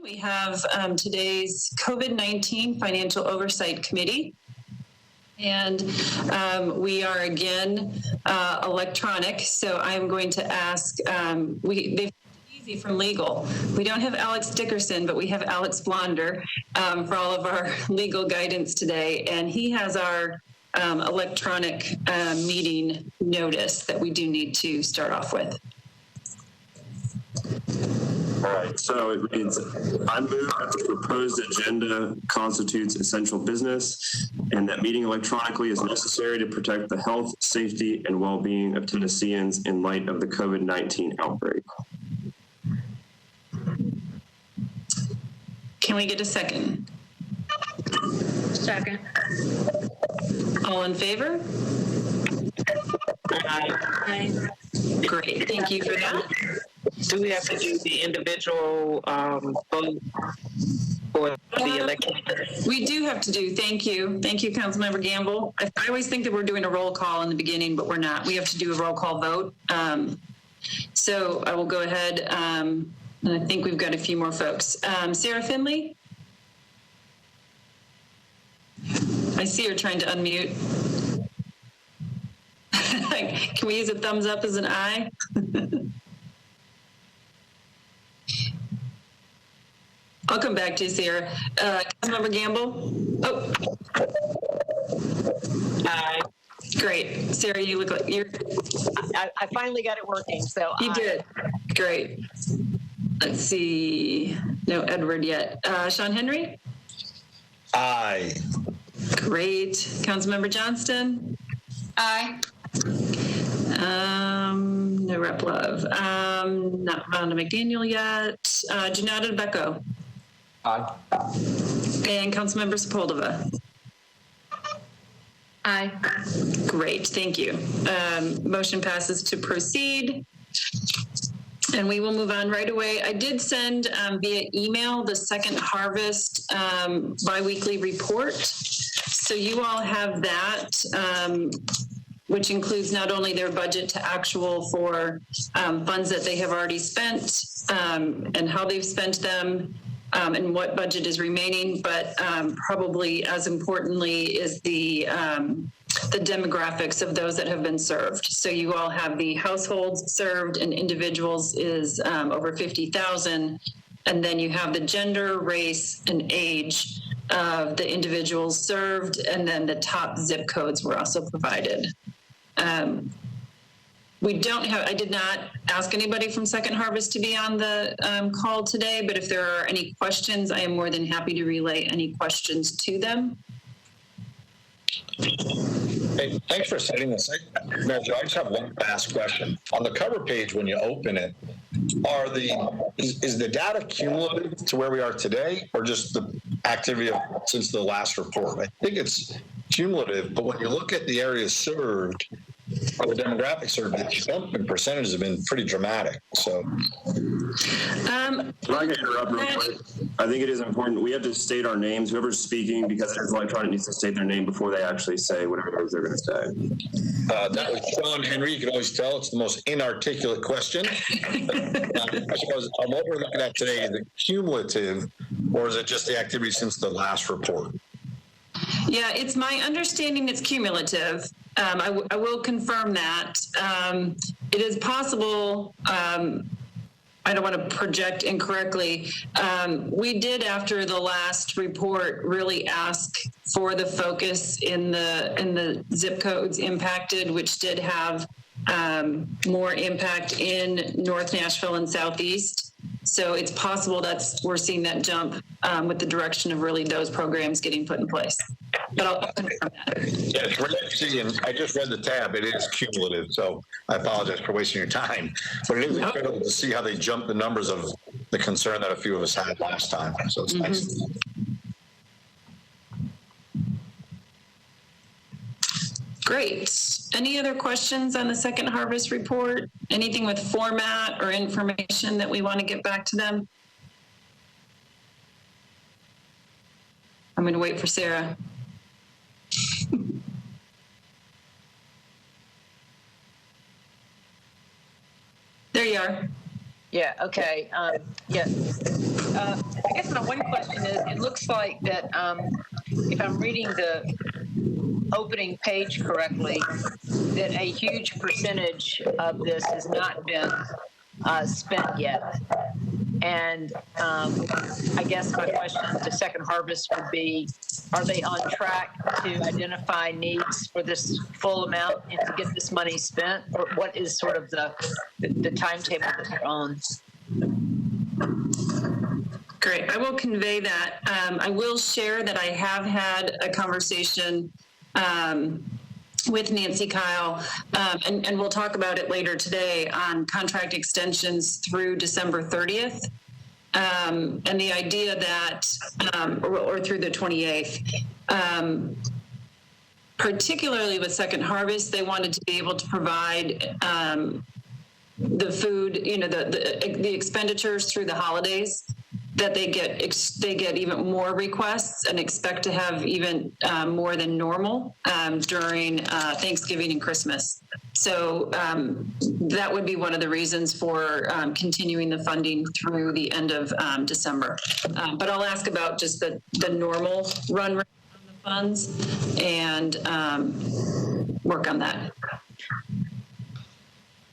We have today's COVID-19 Financial Oversight Committee, and we are again electronic. So I'm going to ask, they've easy from legal. We don't have Alex Dickerson, but we have Alex Blonder for all of our legal guidance today, and he has our electronic meeting notice that we do need to start off with. All right, so it reads, I move that the proposed agenda constitutes essential business and that meeting electronically is necessary to protect the health, safety, and well-being of Tennesseans in light of the COVID-19 outbreak. Can we get a second? Second. All in favor? Aye. Great, thank you for that. Do we have to do the individual vote for the election? We do have to do, thank you. Thank you, Councilmember Gamble. I always think that we're doing a roll call in the beginning, but we're not. We have to do a roll call vote. So I will go ahead, and I think we've got a few more folks. Sarah Finley? I see her trying to unmute. Can we use a thumbs up as an aye? I'll come back to you, Sarah. Councilmember Gamble? Oh. Aye. Great. Sarah, you look like you're... I finally got it working, so You did. Great. Let's see. No Edward yet. Sean Henry? Aye. Great. Councilmember Johnston? Aye. No Rep Love. Not Rhonda McDaniel yet. Janata Becco? Aye. And Councilmember Sepulveda? Aye. Great, thank you. Motion passes to proceed. And we will move on right away. I did send via email the Second Harvest biweekly report. So you all have that, which includes not only their budget to actual for funds that they have already spent and how they've spent them and what budget is remaining, but probably as importantly is the demographics of those that have been served. So you all have the households served and individuals is over 50,000. And then you have the gender, race, and age of the individuals served. And then the top zip codes were also provided. We don't have, I did not ask anybody from Second Harvest to be on the call today, but if there are any questions, I am more than happy to relay any questions to them. Hey, thanks for setting this. I just have one last question. On the cover page, when you open it, is the data cumulative to where we are today, or just the activity since the last report? I think it's cumulative, but when you look at the areas served, or the demographics served, the jump in percentages have been pretty dramatic. So, Can I interrupt real quick? I think it is important. We have to state our names. Whoever's speaking, because it's electronic, needs to state their name before they actually say whatever it is they're going to say. that was Sean Henry. You can always tell it's the most inarticulate question. I suppose what we're looking at today, is it cumulative, or is it just the activity since the last report? Yeah, it's my understanding it's cumulative. I will confirm that. It is possible, I don't want to project incorrectly. We did, after the last report, really ask for the focus in the zip codes impacted, which did have more impact in North Nashville and Southeast. So it's possible we're seeing that jump with the direction of really those programs getting put in place. But I'll confirm that. Yeah, it's great to see, and I just read the tab. It is cumulative, so I apologize for wasting your time. But it is incredible to see how they jumped the numbers of the concern that a few of us had last time. So it's nice. Great. Any other questions on the Second Harvest report? Anything with format or information that we want to get back to them? I'm going to wait for Sarah. There you are. Yeah, okay. Yeah. I guess my one question is, it looks like that if I'm reading the opening page correctly, that a huge percentage of this has not been spent yet. And I guess my question to Second Harvest would be, are they on track to identify needs for this full amount and to get this money spent? Or what is sort of the timetable that they're on? Great. I will convey that. I will share that I have had a conversation with Nancy Kyle, and we'll talk about it later today on contract extensions through December 30th. And the idea that, or through the 28th, particularly with Second Harvest, they wanted to be able to provide the food, the expenditures through the holidays, that they get even more requests and expect to have even more than normal during Thanksgiving and Christmas. So that would be one of the reasons for continuing the funding through the end of December. But I'll ask about just the normal run rate on the funds and work on that.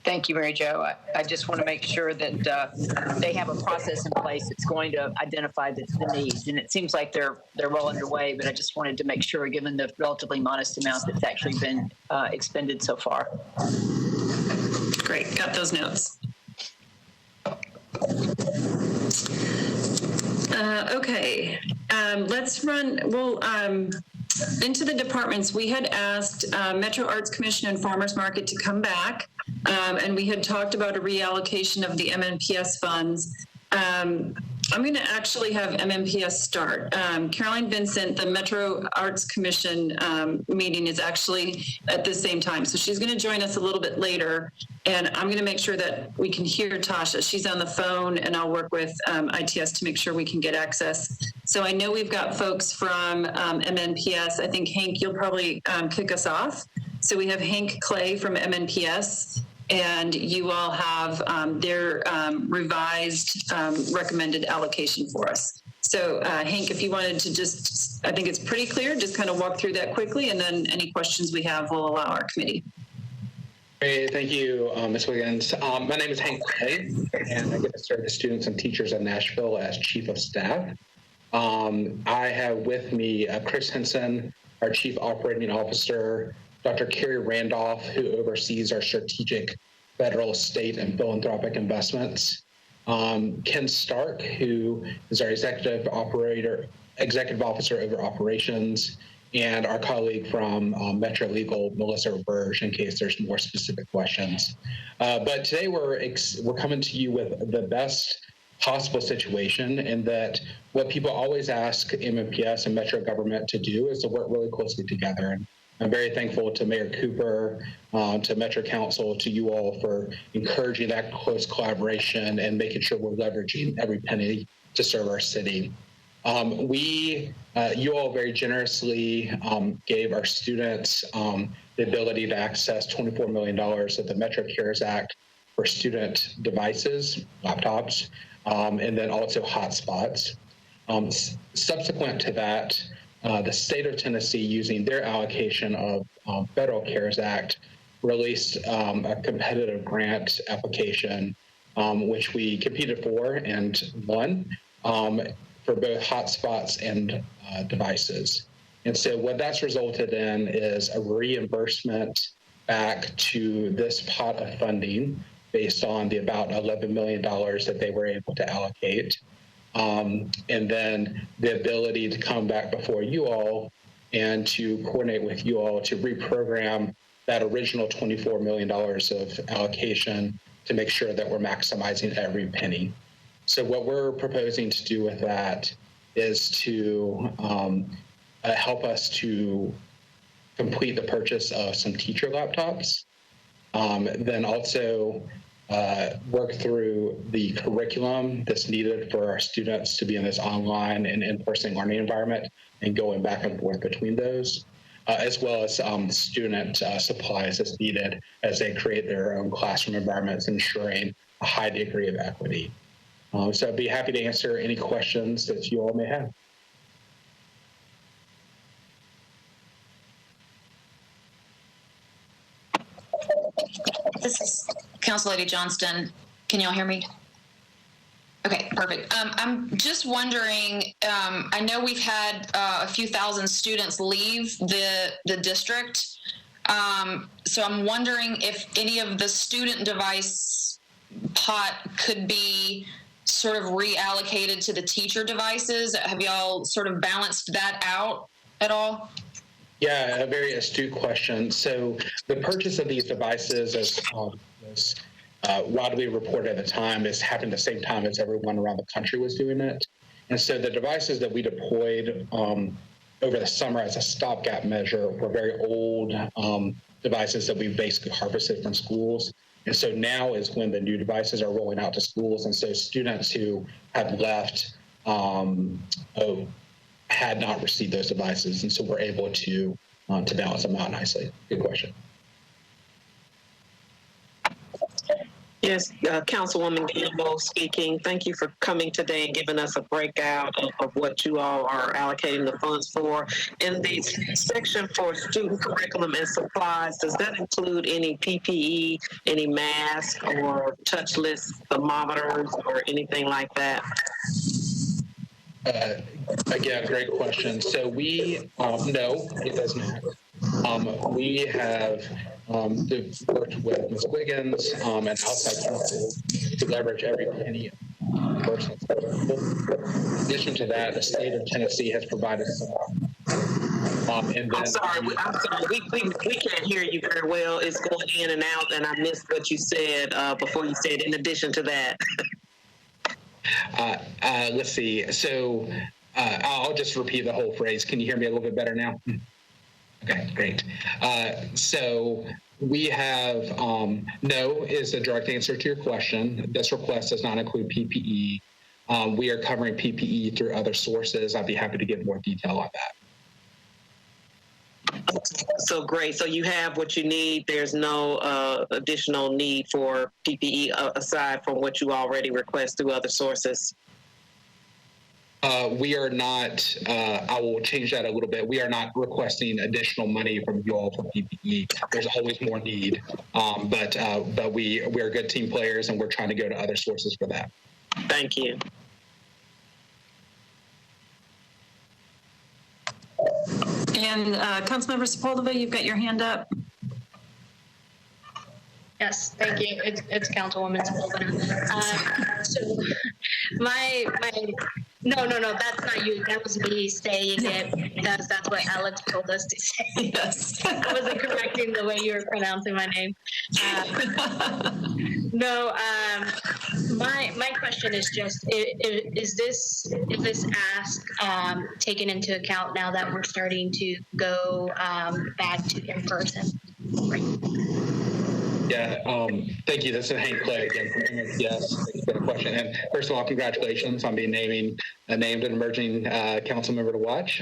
Thank you, Mary Jo. I just want to make sure that they have a process in place that's going to identify the needs. And it seems like they're well underway, but I just wanted to make sure, given the relatively modest amount that's actually been expended so far. Great, got those notes. Okay, let's run, into the departments. We had asked Metro Arts Commission and Farmers Market to come back, and we had talked about a reallocation of the MNPS funds. I'm going to actually have MNPS start. Caroline Vincent, the Metro Arts Commission meeting is actually at the same time. So she's going to join us a little bit later, and I'm going to make sure that we can hear Tasha. She's on the phone, and I'll work with ITS to make sure we can get access. So I know we've got folks from MNPS. I think, Hank, you'll probably kick us off. So we have Hank Clay from MNPS, and you all have their revised recommended allocation for us. So Hank, if you wanted to just, I think it's pretty clear, just kind of walk through that quickly, and then any questions we have will allow our committee. Great, thank you, Ms. Wiggins. My name is Hank Clay, and I get to serve the students and teachers in Nashville as Chief of Staff. I have with me Chris Henson, our Chief Operating Officer, Dr. Carrie Randolph, who oversees our strategic federal, state, and philanthropic investments. Ken Stark, who is our Executive Officer over operations, and our colleague from Metro Legal, Melissa Burge, in case there's more specific questions. But today we're coming to you with the best possible situation, in that what people always ask MNPS and Metro government to do is to work really closely together. And I'm very thankful to Mayor Cooper, to Metro Council, to you all for encouraging that close collaboration and making sure we're leveraging every penny to serve our city. You all very generously gave our students the ability to access $24 million of the Metro CARES Act for student devices, laptops, and then also hotspots. Subsequent to that, the state of Tennessee, using their allocation of Federal CARES Act, released a competitive grant application, which we competed for and won, for both hotspots and devices. And so what that's resulted in is a reimbursement back to this pot of funding based on the about $11 million that they were able to allocate. And then the ability to come back before you all and to coordinate with you all to reprogram that original $24 million of allocation to make sure that we're maximizing every penny. So what we're proposing to do with that is to help us to complete the purchase of some teacher laptops, then also work through the curriculum that's needed for our students to be in this online and in-person learning environment and going back and forth between those, as well as student supplies as needed as they create their own classroom environments, ensuring a high degree of equity. So I'd be happy to answer any questions that you all may have. This is Council Lady Johnston. Can y'all hear me? Okay, perfect. I'm just wondering, I know we've had a few thousand students leave the district. So I'm wondering if any of the student device pot could be sort of reallocated to the teacher devices. Have y'all sort of balanced that out at all? Yeah, a very astute question. So the purchase of these devices, as widely reported at the time, is happening at the same time as everyone around the country was doing it. And so the devices that we deployed over the summer as a stopgap measure were very old devices that we basically harvested from schools. And so now is when the new devices are rolling out to schools. And so students who had left had not received those devices. And so we're able to balance them out nicely. Good question. Yes, Councilwoman Gamble speaking. Thank you for coming today and giving us a breakout of what you all are allocating the funds for. In the section for student curriculum and supplies, does that include any PPE, any masks or touchless thermometers or anything like that? Again, great question. So we, no, it does not. We have worked with Ms. Wiggins and outside counsel to leverage every penny. In addition to that, the state of Tennessee has provided some. And then, I'm sorry. We can't hear you very well. It's going in and out, and I missed what you said before you said in addition to that. Let's see. So I'll just repeat the whole phrase. Can you hear me a little bit better now? Okay, great. So we have, no is the direct answer to your question. This request does not include PPE. We are covering PPE through other sources. I'd be happy to give more detail on that. So great. So you have what you need. There's no additional need for PPE aside from what you already request through other sources. We are not, I will change that a little bit. We are not requesting additional money from you all for PPE. There's always more need, but we're good team players and we're trying to go to other sources for that. Thank you. And Councilmember Sepulveda, you've got your hand up. Yes, thank you. It's Councilwoman Sepulveda. So no, that's not you. That was me saying it. That's what Alex told us to say. Yes. I wasn't correcting the way you were pronouncing my name. My question is just, is this ask taken into account now that we're starting to go back to in person? Right. Yeah, thank you. This is Hank Clay again from Yes, thank you for the question. And first of all, congratulations on being named an emerging council member to watch.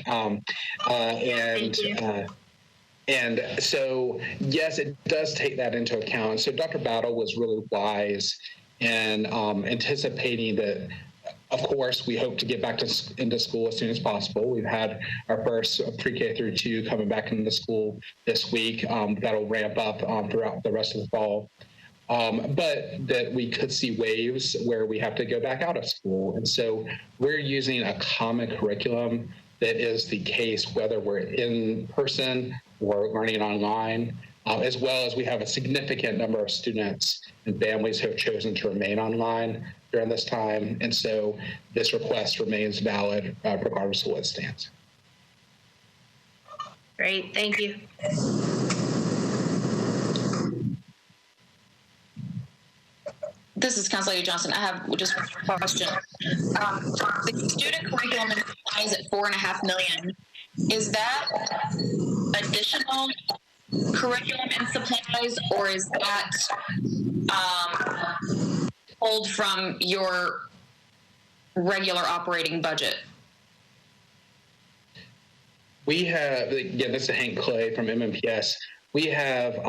And so, yes, it does take that into account. So Dr. Battle was really wise in anticipating that. Of course, we hope to get back into school as soon as possible. We've had our first pre-K through 2 coming back into school this week. That'll ramp up throughout the rest of the fall. But that we could see waves where we have to go back out of school. And so we're using a common curriculum that is the case whether we're in person or learning online, as well as we have a significant number of students and families who have chosen to remain online during this time. And so this request remains valid regardless of what stands. Great, thank you. This is Council Lady Johnson. I have just one question. The student curriculum is at $4.5 million. Is that additional curriculum and supplies, or is that pulled from your regular operating budget? We have, again, this is Hank Clay from MMPS. We have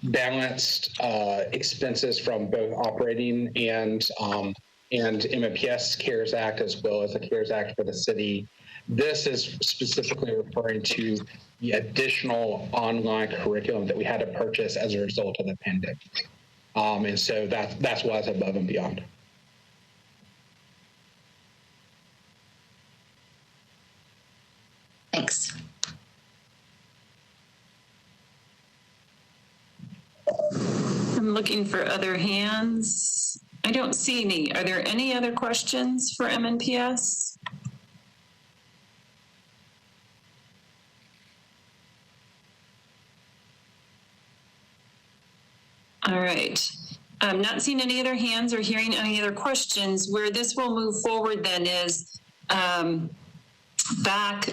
balanced expenses from both operating and and MMPS CARES Act, as well as the CARES Act for the city. This is specifically referring to the additional online curriculum that we had to purchase as a result of the pandemic. And so that's why it's above and beyond. Thanks. I'm looking for other hands. I don't see any. Are there any other questions for MNPS? All right. I'm not seeing any other hands or hearing any other questions. Where this will move forward then is back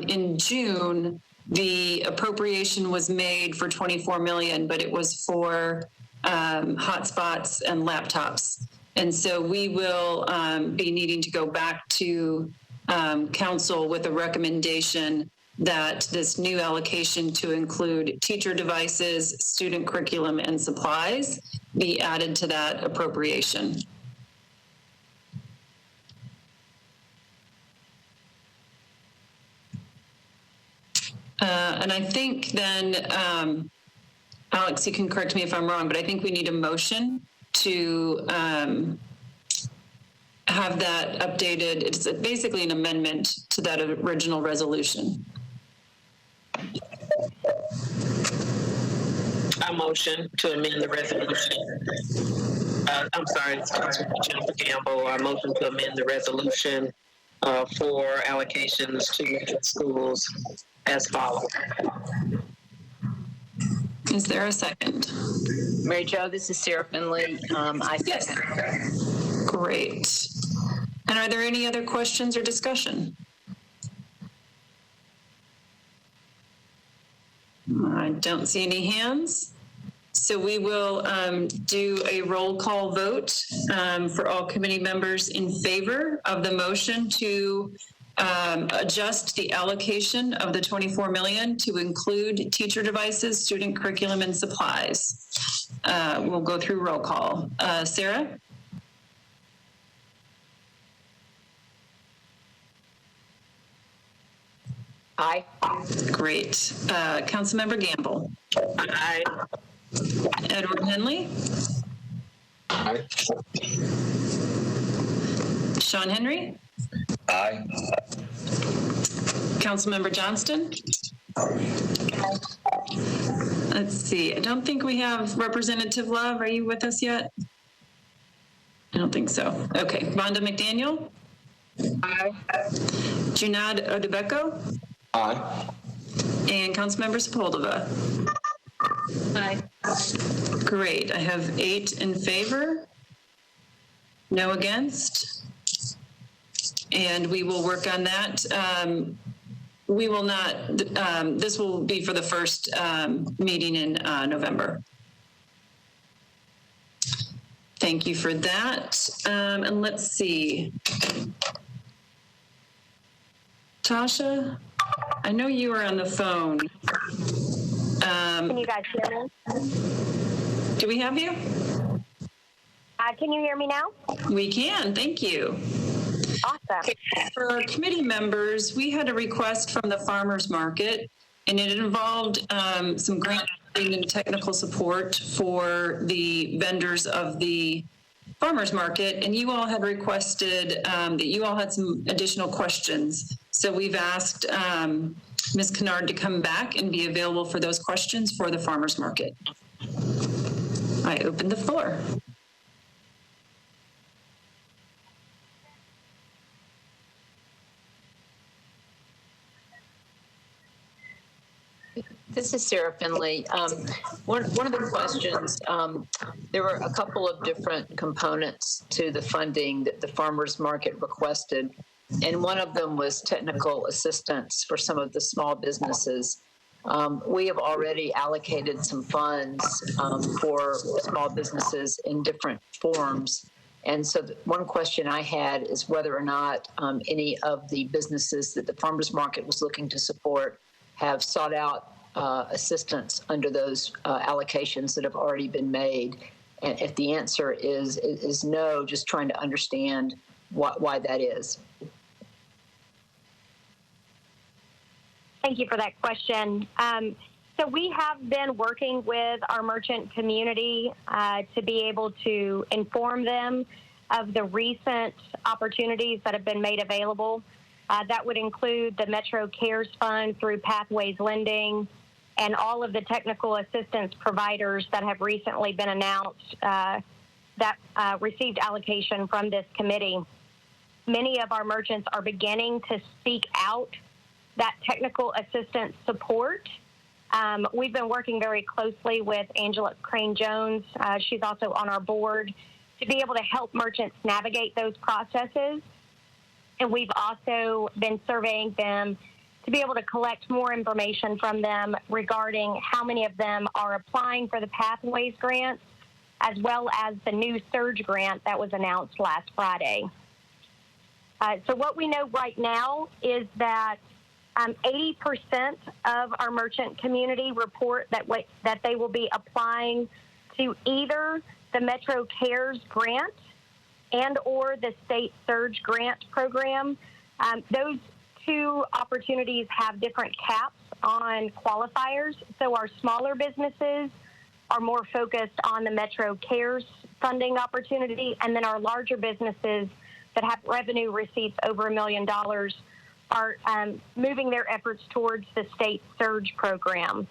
in June, the appropriation was made for $24 million, but it was for hotspots and laptops. And so we will be needing to go back to council with a recommendation that this new allocation to include teacher devices, student curriculum, and supplies be added to that appropriation. And I think then, Alex, you can correct me if I'm wrong, but I think we need a motion to have that updated. It's basically an amendment to that original resolution. I motion to amend the resolution. I'm sorry, it's Jennifer Campbell. I motion to amend the resolution for allocations to metro schools as follows. Is there a second? Mary Jo, this is Sarah Finley. I second. Great. And are there any other questions or discussion? I don't see any hands. So we will do a roll call vote for all committee members in favor of the motion to adjust the allocation of the $24 million to include teacher devices, student curriculum, and supplies. We'll go through roll call. Sarah? Aye. Great. Councilmember Gamble? Aye. Edward Henley? Aye. Sean Henry? Aye. Councilmember Johnston? Let's see. I don't think we have Representative Love. Are you with us yet? I don't think so. Okay. Vonda McDaniel? Aye. Junad Odebeko? Aye. And Councilmember Sepulveda? Aye. Great. I have 8 in favor, no against, and we will work on that. We will not, this will be for the first meeting in November. Thank you for that. And let's see. Tasha, I know you are on the phone. Can you guys hear me? Do we have you? Can you hear me now? We can, thank you. Awesome. For our committee members, we had a request from the farmers market, and it involved some grant and technical support for the vendors of the farmers market, and you all had requested that you all had some additional questions. So we've asked Ms. Kennard to come back and be available for those questions for the farmers market. I open the floor. This is Sarah Finley. One of the questions, there were a couple of different components to the funding that the farmers market requested, and one of them was technical assistance for some of the small businesses. We have already allocated some funds for small businesses in different forms. And so one question I had is whether or not any of the businesses that the farmers market was looking to support have sought out assistance under those allocations that have already been made. And if the answer is no, just trying to understand why that is. Thank you for that question. So we have been working with our merchant community to be able to inform them of the recent opportunities that have been made available. That would include the Metro Cares Fund through Pathways Lending and all of the technical assistance providers that have recently been announced that received allocation from this committee. Many of our merchants are beginning to seek out that technical assistance support. We've been working very closely with Angela Crane-Jones. She's also on our board to be able to help merchants navigate those processes. And we've also been surveying them to be able to collect more information from them regarding how many of them are applying for the Pathways grants, as well as the new Surge grant that was announced last Friday. So what we know right now is that 80% of our merchant community report that they will be applying to either the Metro Cares grant and or the state Surge grant program. Those two opportunities have different caps on qualifiers. So our smaller businesses are more focused on the Metro Cares funding opportunity, and then our larger businesses that have revenue receipts over $1 million are moving their efforts towards the state Surge program.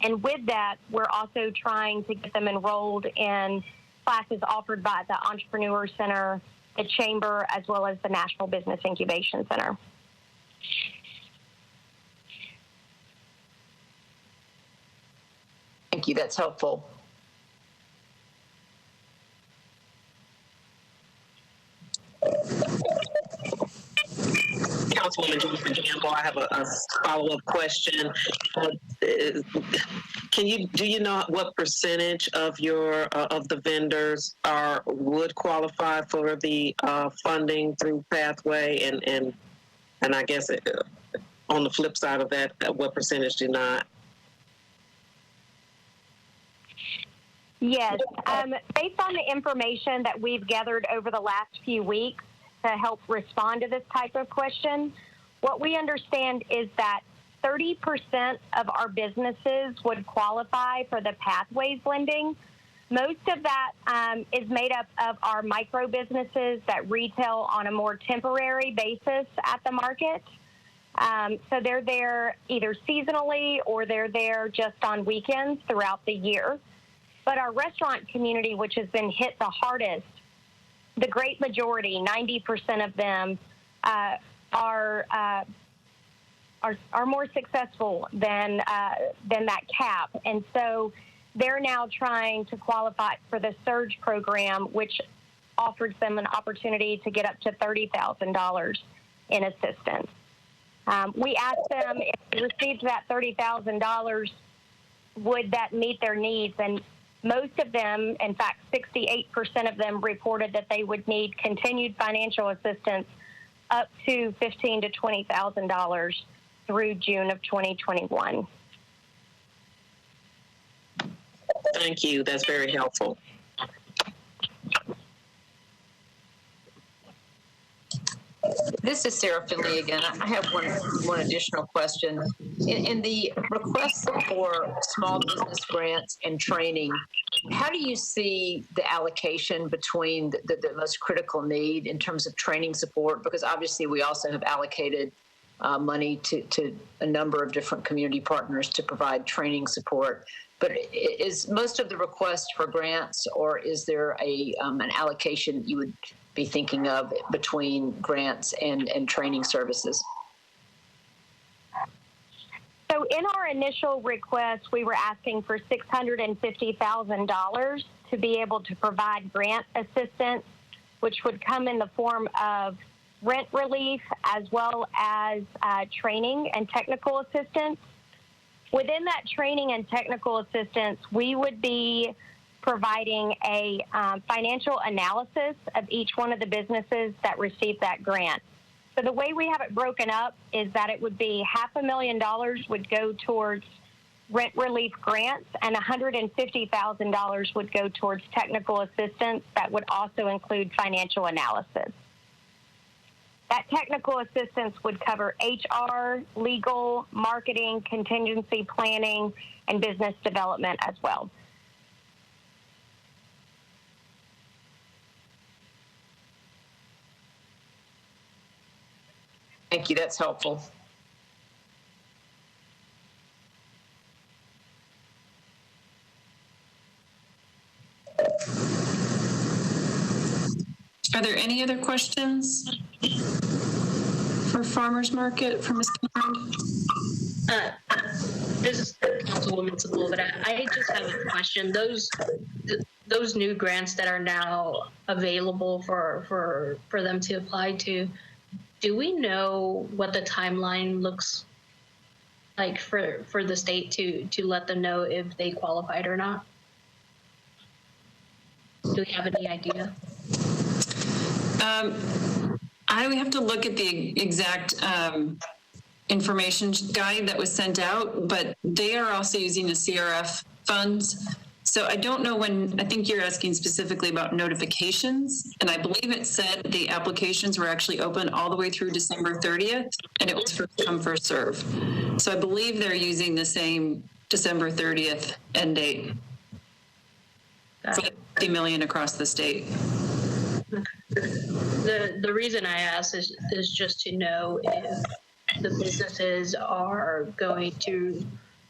And with that, we're also trying to get them enrolled in classes offered by the Entrepreneur Center, the Chamber, as well as the National Business Incubation Center. Thank you. That's helpful. Councilwoman Johnson-Campbell, I have a follow-up question. Do you know what percentage of your of the vendors would qualify for the funding through Pathway, and I guess on the flip side of that, what percentage do not? Yes, based on the information that we've gathered over the last few weeks to help respond to this type of question, what we understand is that 30% of our businesses would qualify for the Pathways lending. Most of that is made up of our micro businesses that retail on a more temporary basis at the market. So they're there either seasonally or they're there just on weekends throughout the year. But our restaurant community, which has been hit the hardest, the great majority, 90% of them, are more successful than that cap, and so they're now trying to qualify for the Surge program, which offers them an opportunity to get up to $30,000 in assistance. We asked them if they received that $30,000, would that meet their needs, and most of them, in fact, 68% of them reported that they would need continued financial assistance up to $15,000 to $20,000 through June of 2021. Thank you. That's very helpful. This is Sarah Finley again. I have one additional question. In the request for small business grants and training, how do you see the allocation between the most critical need in terms of training support? Because obviously we also have allocated money to a number of different community partners to provide training support. But is most of the request for grants, or is there an allocation you would be thinking of between grants and training services? So in our initial request, we were asking for $650,000 to be able to provide grant assistance, which would come in the form of rent relief as well as training and technical assistance. Within that training and technical assistance, we would be providing a financial analysis of each one of the businesses that received that grant. So the way we have it broken up is that it would be $500,000 would go towards rent relief grants, and $150,000 would go towards technical assistance that would also include financial analysis. That technical assistance would cover HR, legal, marketing, contingency planning, and business development as well. Thank you. That's helpful. Are there any other questions for Farmers Market for Ms. Conrad? This is Councilwoman Sepulveda. I just have a question. Those new grants that are now available for them to apply to, do we know what the timeline looks like for the state to let them know if they qualified or not? Do we have any idea? I would have to look at the exact information guide that was sent out, but they are also using the CRF funds. So I don't know when. I think you're asking specifically about notifications, and I believe it said the applications were actually open all the way through December 30th, and it was first come, first serve. So I believe they're using the same December 30th end date for $50 million across the state. The reason I ask is just to know if the businesses are going to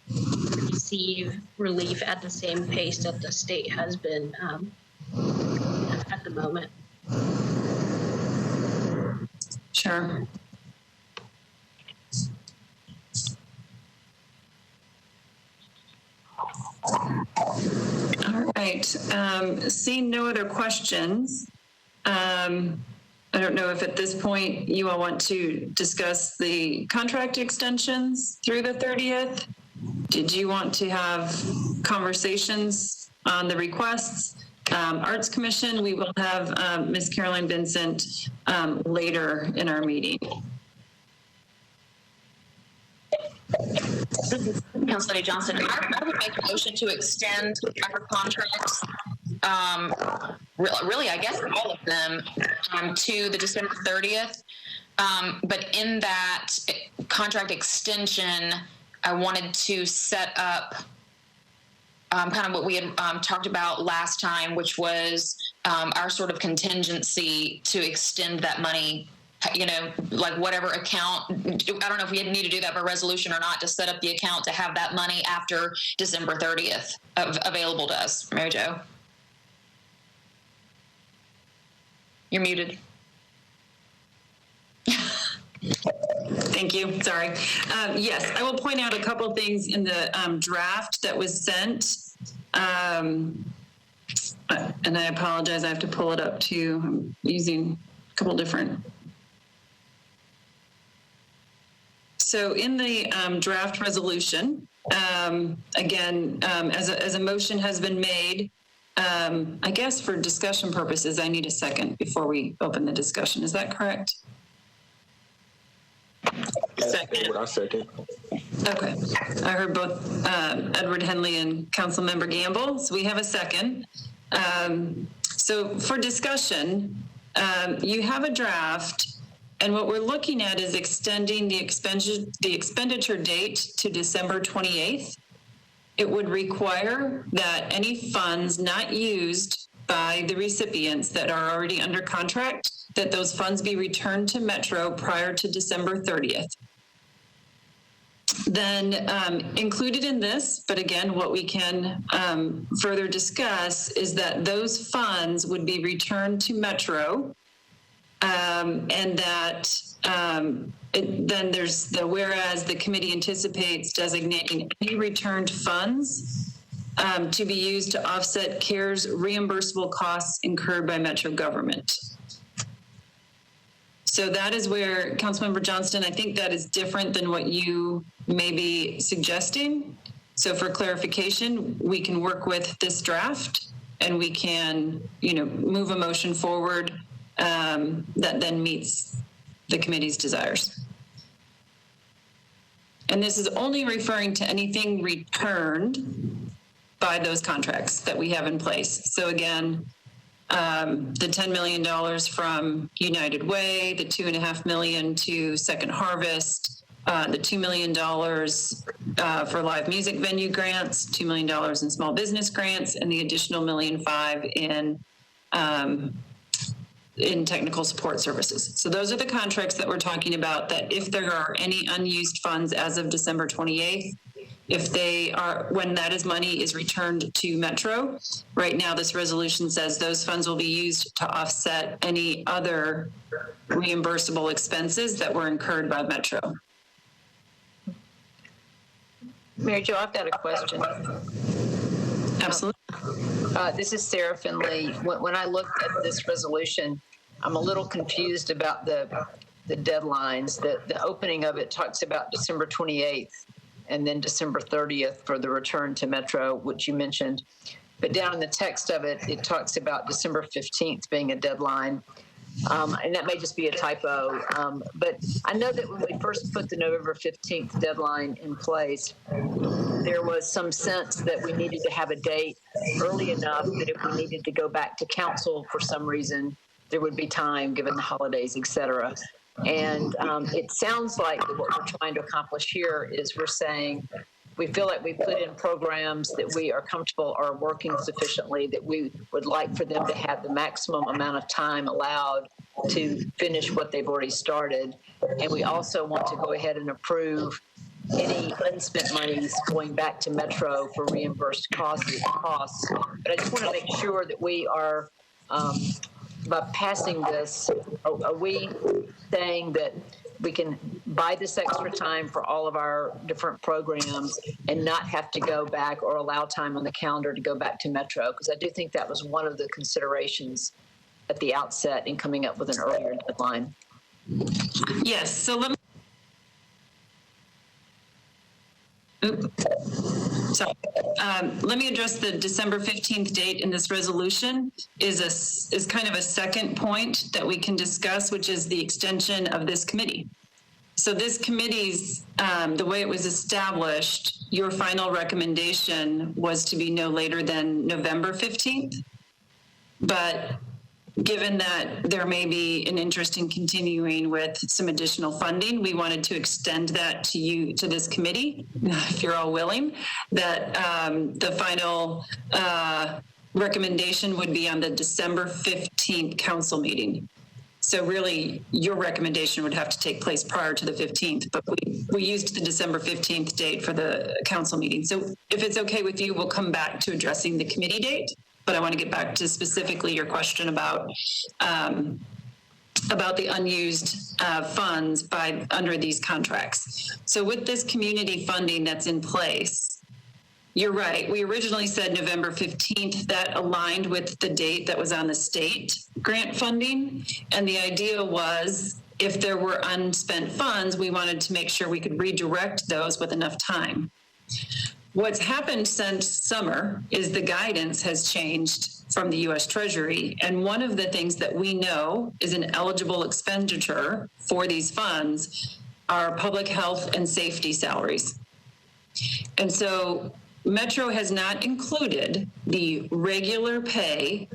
receive relief at the same pace that the state has been at the moment. Sure. All right. Seeing no other questions, I don't know if at this point you all want to discuss the contract extensions through the 30th. Did you want to have conversations on the requests? Arts Commission, we will have Ms. Caroline Vincent later in our meeting. Councilor Johnson, I would make a motion to extend our contracts, really, I guess all of them, to the December 30th. But in that contract extension, I wanted to set up kind of what we had talked about last time, which was our sort of contingency to extend that money, you know, like whatever account. I don't know if we need to do that by resolution or not, to set up the account to have that money after December 30th available to us. Mary Jo, you're muted. Thank you. Sorry. Yes, I will point out a couple things in the draft that was sent. And I apologize, I have to pull it up too. I'm using a couple different. So in the draft resolution, again, as a motion has been made, I guess for discussion purposes, I need a second before we open the discussion. Is that correct? Second. I second. Okay. I heard both Edward Henley and Councilmember Gamble. So we have a second. So for discussion, you have a draft, and what we're looking at is extending the expenditure date to December 28th. It would require that any funds not used by the recipients that are already under contract, that those funds be returned to Metro prior to December 30th. Then included in this, but again, what we can further discuss is that those funds would be returned to Metro, and that then there's the whereas the committee anticipates designating any returned funds to be used to offset CARES reimbursable costs incurred by Metro government. So that is where, Councilmember Johnston, I think that is different than what you may be suggesting. So for clarification, we can work with this draft and we can, you know, move a motion forward that then meets the committee's desires. And this is only referring to anything returned by those contracts that we have in place. So again, the $10 million from United Way, the $2.5 million to Second Harvest, the $2 million for live music venue grants, $2 million in small business grants, and the additional $1.5 million in technical support services. So those are the contracts that we're talking about, that if there are any unused funds as of December 28th, if they are, when that is money is returned to Metro, right now this resolution says those funds will be used to offset any other reimbursable expenses that were incurred by Metro. Mary Jo, I've got a question. Absolutely. This is Sarah Finley. When I looked at this resolution, I'm a little confused about the deadlines. The opening of it talks about December 28th and then December 30th for the return to Metro, which you mentioned. But down in the text of it, it talks about December 15th being a deadline. And that may just be a typo. But I know that when we first put the November 15th deadline in place, there was some sense that we needed to have a date early enough that if we needed to go back to council for some reason, there would be time given the holidays, et cetera. And it sounds like what we're trying to accomplish here is we're saying we feel like we put in programs that we are comfortable are working sufficiently, that we would like for them to have the maximum amount of time allowed to finish what they've already started. And we also want to go ahead and approve any unspent monies going back to Metro for reimbursed costs. But I just want to make sure that we are, by passing this, are we saying that we can buy this extra time for all of our different programs and not have to go back or allow time on the calendar to go back to Metro? Because I do think that was one of the considerations at the outset in coming up with an earlier deadline. Yes, so let me address the December 15th date in this resolution is kind of a second point that we can discuss, which is the extension of this committee. So this committee's, the way it was established, your final recommendation was to be no later than November 15th. But given that there may be an interest in continuing with some additional funding, we wanted to extend that to this committee, if you're all willing, that the final recommendation would be on the December 15th council meeting. So really, your recommendation would have to take place prior to the 15th, but we used the December 15th date for the council meeting. So if it's okay with you, we'll come back to addressing the committee date. But I want to get back to specifically your question about the unused funds under these contracts. So with this community funding that's in place, you're right. We originally said November 15th. That aligned with the date that was on the state grant funding. And the idea was if there were unspent funds, we wanted to make sure we could redirect those with enough time. What's happened since summer is the guidance has changed from the U.S. Treasury. And one of the things that we know is an eligible expenditure for these funds are public health and safety salaries. And so Metro has not included the regular pay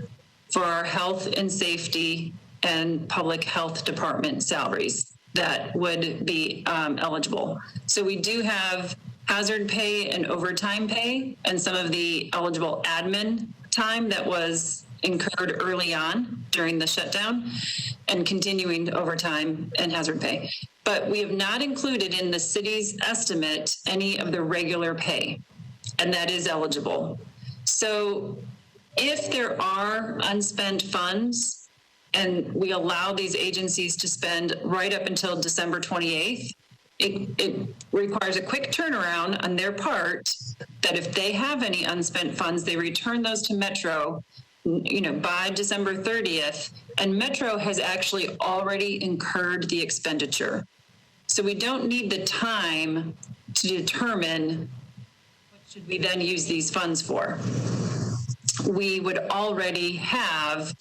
for our health and safety and public health department salaries that would be eligible. So we do have hazard pay and overtime pay and some of the eligible admin time that was incurred early on during the shutdown and continuing overtime and hazard pay. But we have not included in the city's estimate any of the regular pay, and that is eligible. So if there are unspent funds and we allow these agencies to spend right up until December 28th, it requires a quick turnaround on their part that if they have any unspent funds, they return those to Metro, by December 30th, and Metro has actually already incurred the expenditure. So we don't need the time to determine what should we then use these funds for. We would already have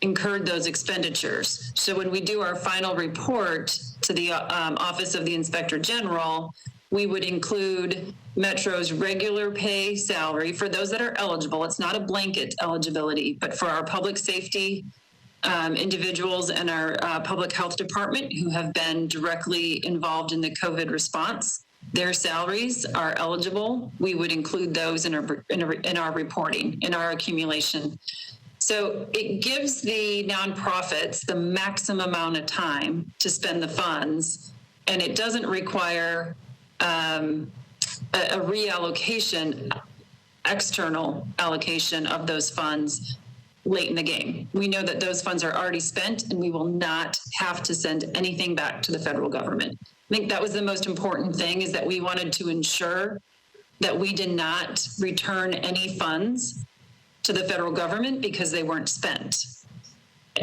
incurred those expenditures. So when we do our final report to the Office of the Inspector General, we would include Metro's regular pay salary for those that are eligible. It's not a blanket eligibility, but for our public safety individuals and our public health department who have been directly involved in the COVID response, their salaries are eligible. We would include those in our reporting, in our accumulation. So it gives the nonprofits the maximum amount of time to spend the funds, and it doesn't require a reallocation, external allocation of those funds late in the game. We know that those funds are already spent, and we will not have to send anything back to the federal government. I think that was the most important thing, is that we wanted to ensure that we did not return any funds to the federal government because they weren't spent.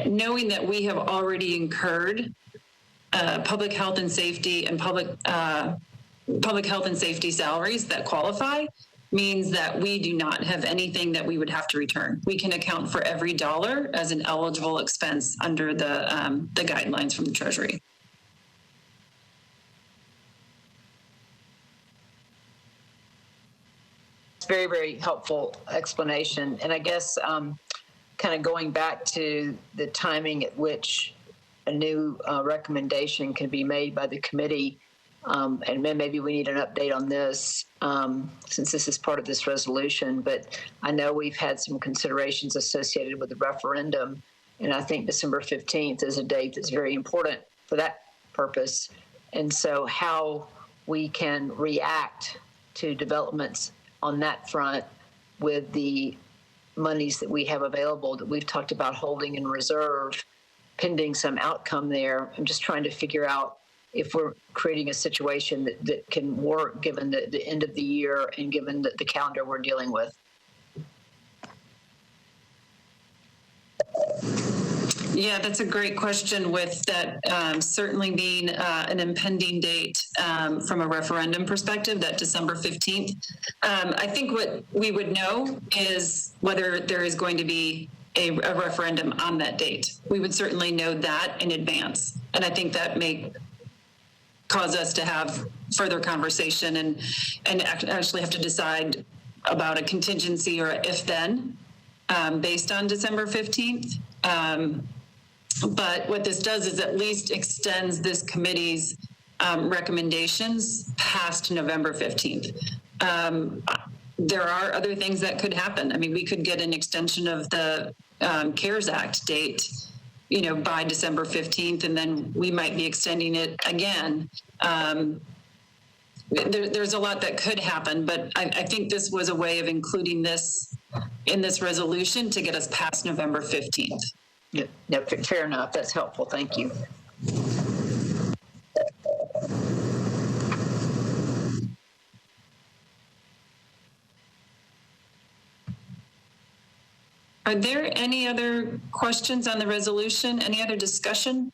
Knowing that we have already incurred public health and safety and public health and safety salaries that qualify means that we do not have anything that we would have to return. We can account for every dollar as an eligible expense under the guidelines from the Treasury. Very, very helpful explanation. And I guess kind of going back to the timing at which a new recommendation can be made by the committee, and maybe we need an update on this since this is part of this resolution, but I know we've had some considerations associated with the referendum, and I think December 15th is a date that's very important for that purpose. And so how we can react to developments on that front with the monies that we have available that we've talked about holding in reserve pending some outcome there. I'm just trying to figure out if we're creating a situation that can work given the end of the year and given the calendar we're dealing with. Yeah, that's a great question, with that certainly being an impending date from a referendum perspective, that December 15th. I think what we would know is whether there is going to be a referendum on that date. We would certainly know that in advance. And I think that may cause us to have further conversation and actually have to decide about a contingency or if then based on December 15th. But what this does is at least extends this committee's recommendations past November 15th. There are other things that could happen. I mean, we could get an extension of the CARES Act date, by December 15th, and then we might be extending it again. There's a lot that could happen, but I think this was a way of including this in this resolution to get us past November 15th. Yeah, fair enough. That's helpful. Thank you. Are there any other questions on the resolution? Any other discussion?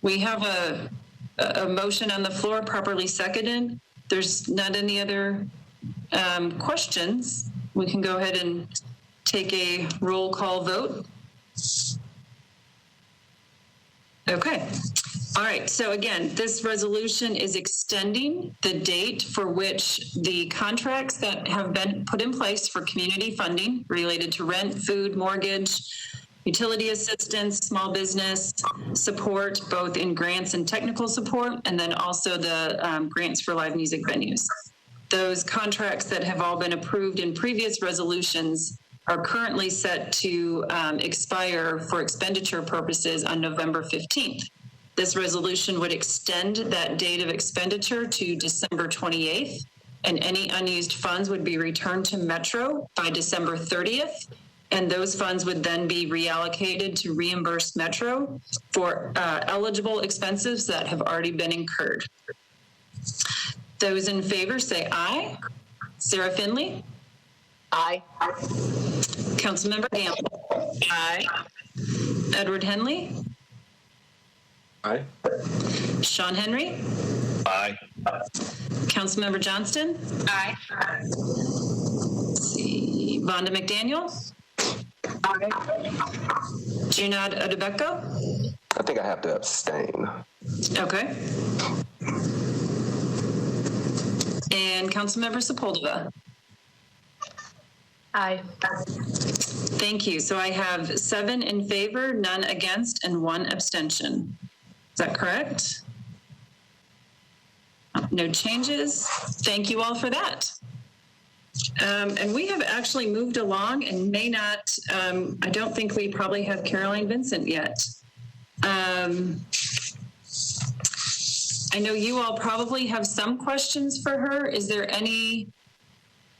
We have a motion on the floor, properly seconded. There's not any other questions. We can go ahead and take a roll call vote. Okay. All right. So again, this resolution is extending the date for which the contracts that have been put in place for community funding related to rent, food, mortgage, utility assistance, small business support, both in grants and technical support, and then also the grants for live music venues. Those contracts that have all been approved in previous resolutions are currently set to expire for expenditure purposes on November 15th. This resolution would extend that date of expenditure to December 28th, and any unused funds would be returned to Metro by December 30th, and those funds would then be reallocated to reimburse Metro for eligible expenses that have already been incurred. Those in favor say aye. Sarah Finley? Aye. Councilmember Gamble? Aye. Edward Henley? Aye. Sean Henry? Aye. Councilmember Johnston? Aye. Let's see. Vonda McDaniel? Aye. Junad Adebeko? I think I have to abstain. Okay. And Councilmember Sepulveda. Aye. Thank you. So I have 7 in favor, none against, and 1 abstention. Is that correct? No changes. Thank you all for that. And we have actually moved along and may not, I don't think we probably have Caroline Vincent yet. I know you all probably have some questions for her. Is there any,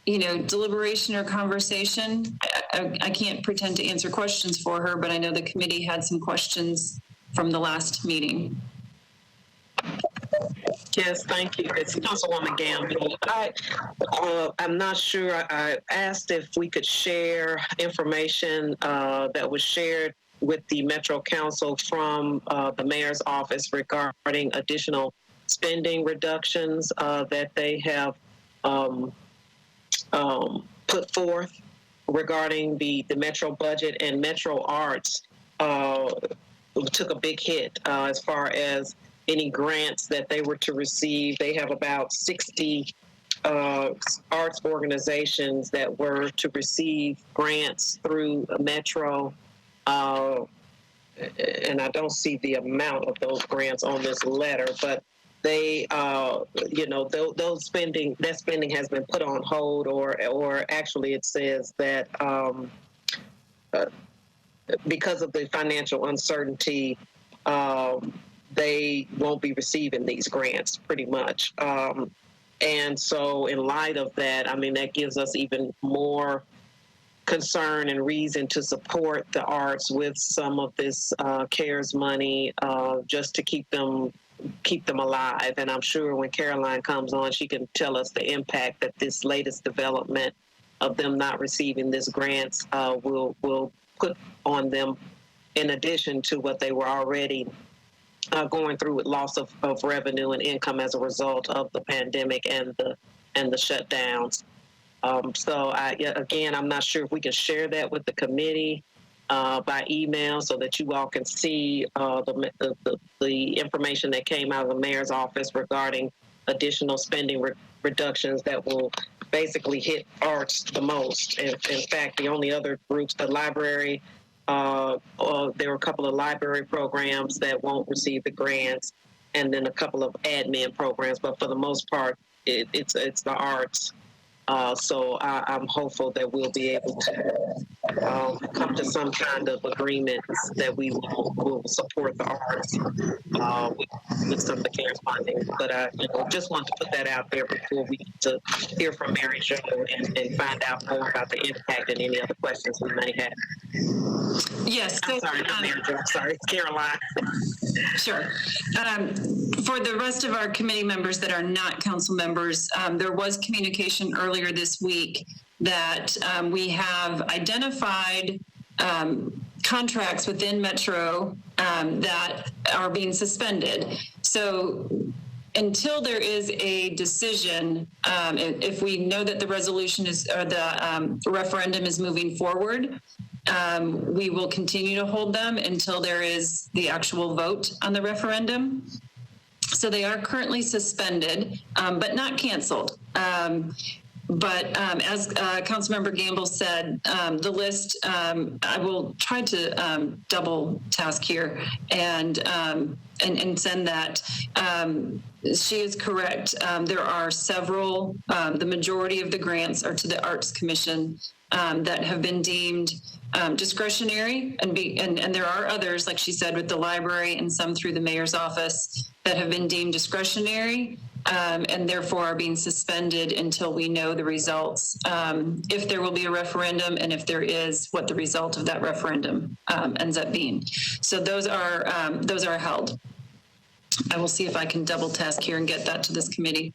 deliberation or conversation? I can't pretend to answer questions for her, but I know the committee had some questions from the last meeting. Yes, thank you. It's Councilwoman Gamble. I'm not sure. I asked if we could share information that was shared with the Metro Council from the mayor's office regarding additional spending reductions that they have put forth regarding the Metro budget, and Metro Arts took a big hit as far as any grants that they were to receive. They have about 60 arts organizations that were to receive grants through Metro. And I don't see the amount of those grants on this letter, but they, those spending has been put on hold, or actually it says that because of the financial uncertainty, they won't be receiving these grants pretty much. And so in light of that, that gives us even more concern and reason to support the arts with some of this CARES money, just to keep them alive. And I'm sure when Caroline comes on, she can tell us the impact that this latest development of them not receiving this grants will put on them, in addition to what they were already going through with loss of revenue and income as a result of the pandemic and the shutdowns. So I'm not sure if we can share that with the committee by email so that you all can see the information that came out of the mayor's office regarding additional spending reductions that will basically hit arts the most. In fact, the only other groups, the library, there were a couple of library programs that won't receive the grants, and then a couple of admin programs. But for the most part, it's the arts. So I'm hopeful that we'll be able to come to some kind of agreement that we will support the arts with some of the CARES funding. But I just want to put that out there before we get to hear from Mary Jo and find out more about the impact and any other questions we may have. Yes. So, I'm sorry, not Mary Jo. Sorry, Caroline. Sure. For the rest of our committee members that are not council members, there was communication earlier this week that we have identified contracts within Metro that are being suspended. So until there is a decision, if we know that the resolution is, or the referendum is moving forward, we will continue to hold them until there is the actual vote on the referendum. So they are currently suspended, but not canceled. But as Councilmember Gamble said, the list, I will try to double task here and send that. She is correct. There are several, the majority of the grants are to the Arts Commission that have been deemed discretionary, and there are others, like she said, with the library and some through the mayor's office that have been deemed discretionary and therefore are being suspended until we know the results, if there will be a referendum, and if there is, what the result of that referendum ends up being. So those are held. I will see if I can double task here and get that to this committee.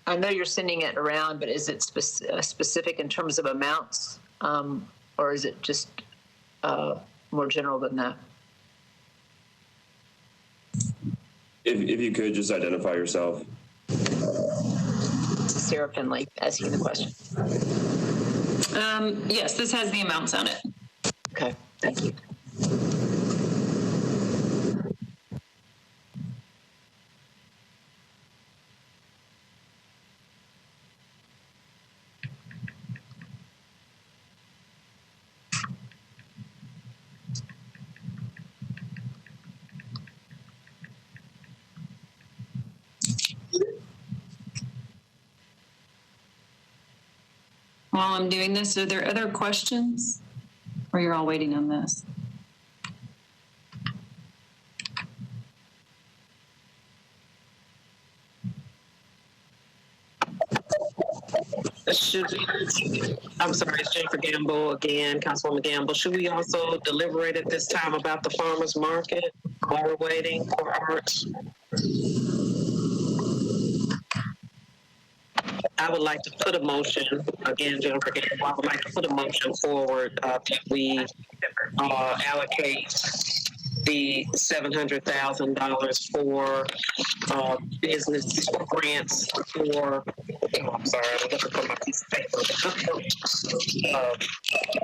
I know you're sending it around, but is it specific in terms of amounts, or is it just more general than that? If you could just identify yourself. This is Sarah Finley asking the question. Yes, this has the amounts on it. Okay, thank you. while I'm doing this, are there other questions? Or you're all waiting on this? I'm sorry, it's Jennifer Gamble again, Councilwoman Gamble. Should we also deliberate at this time about the farmers market while we're waiting for Arts? I would like to put a motion, again, Jennifer Gamble, I would like to put a motion forward that we allocate the $700,000 for business grants for, I'm sorry, I'm looking for my piece of paper.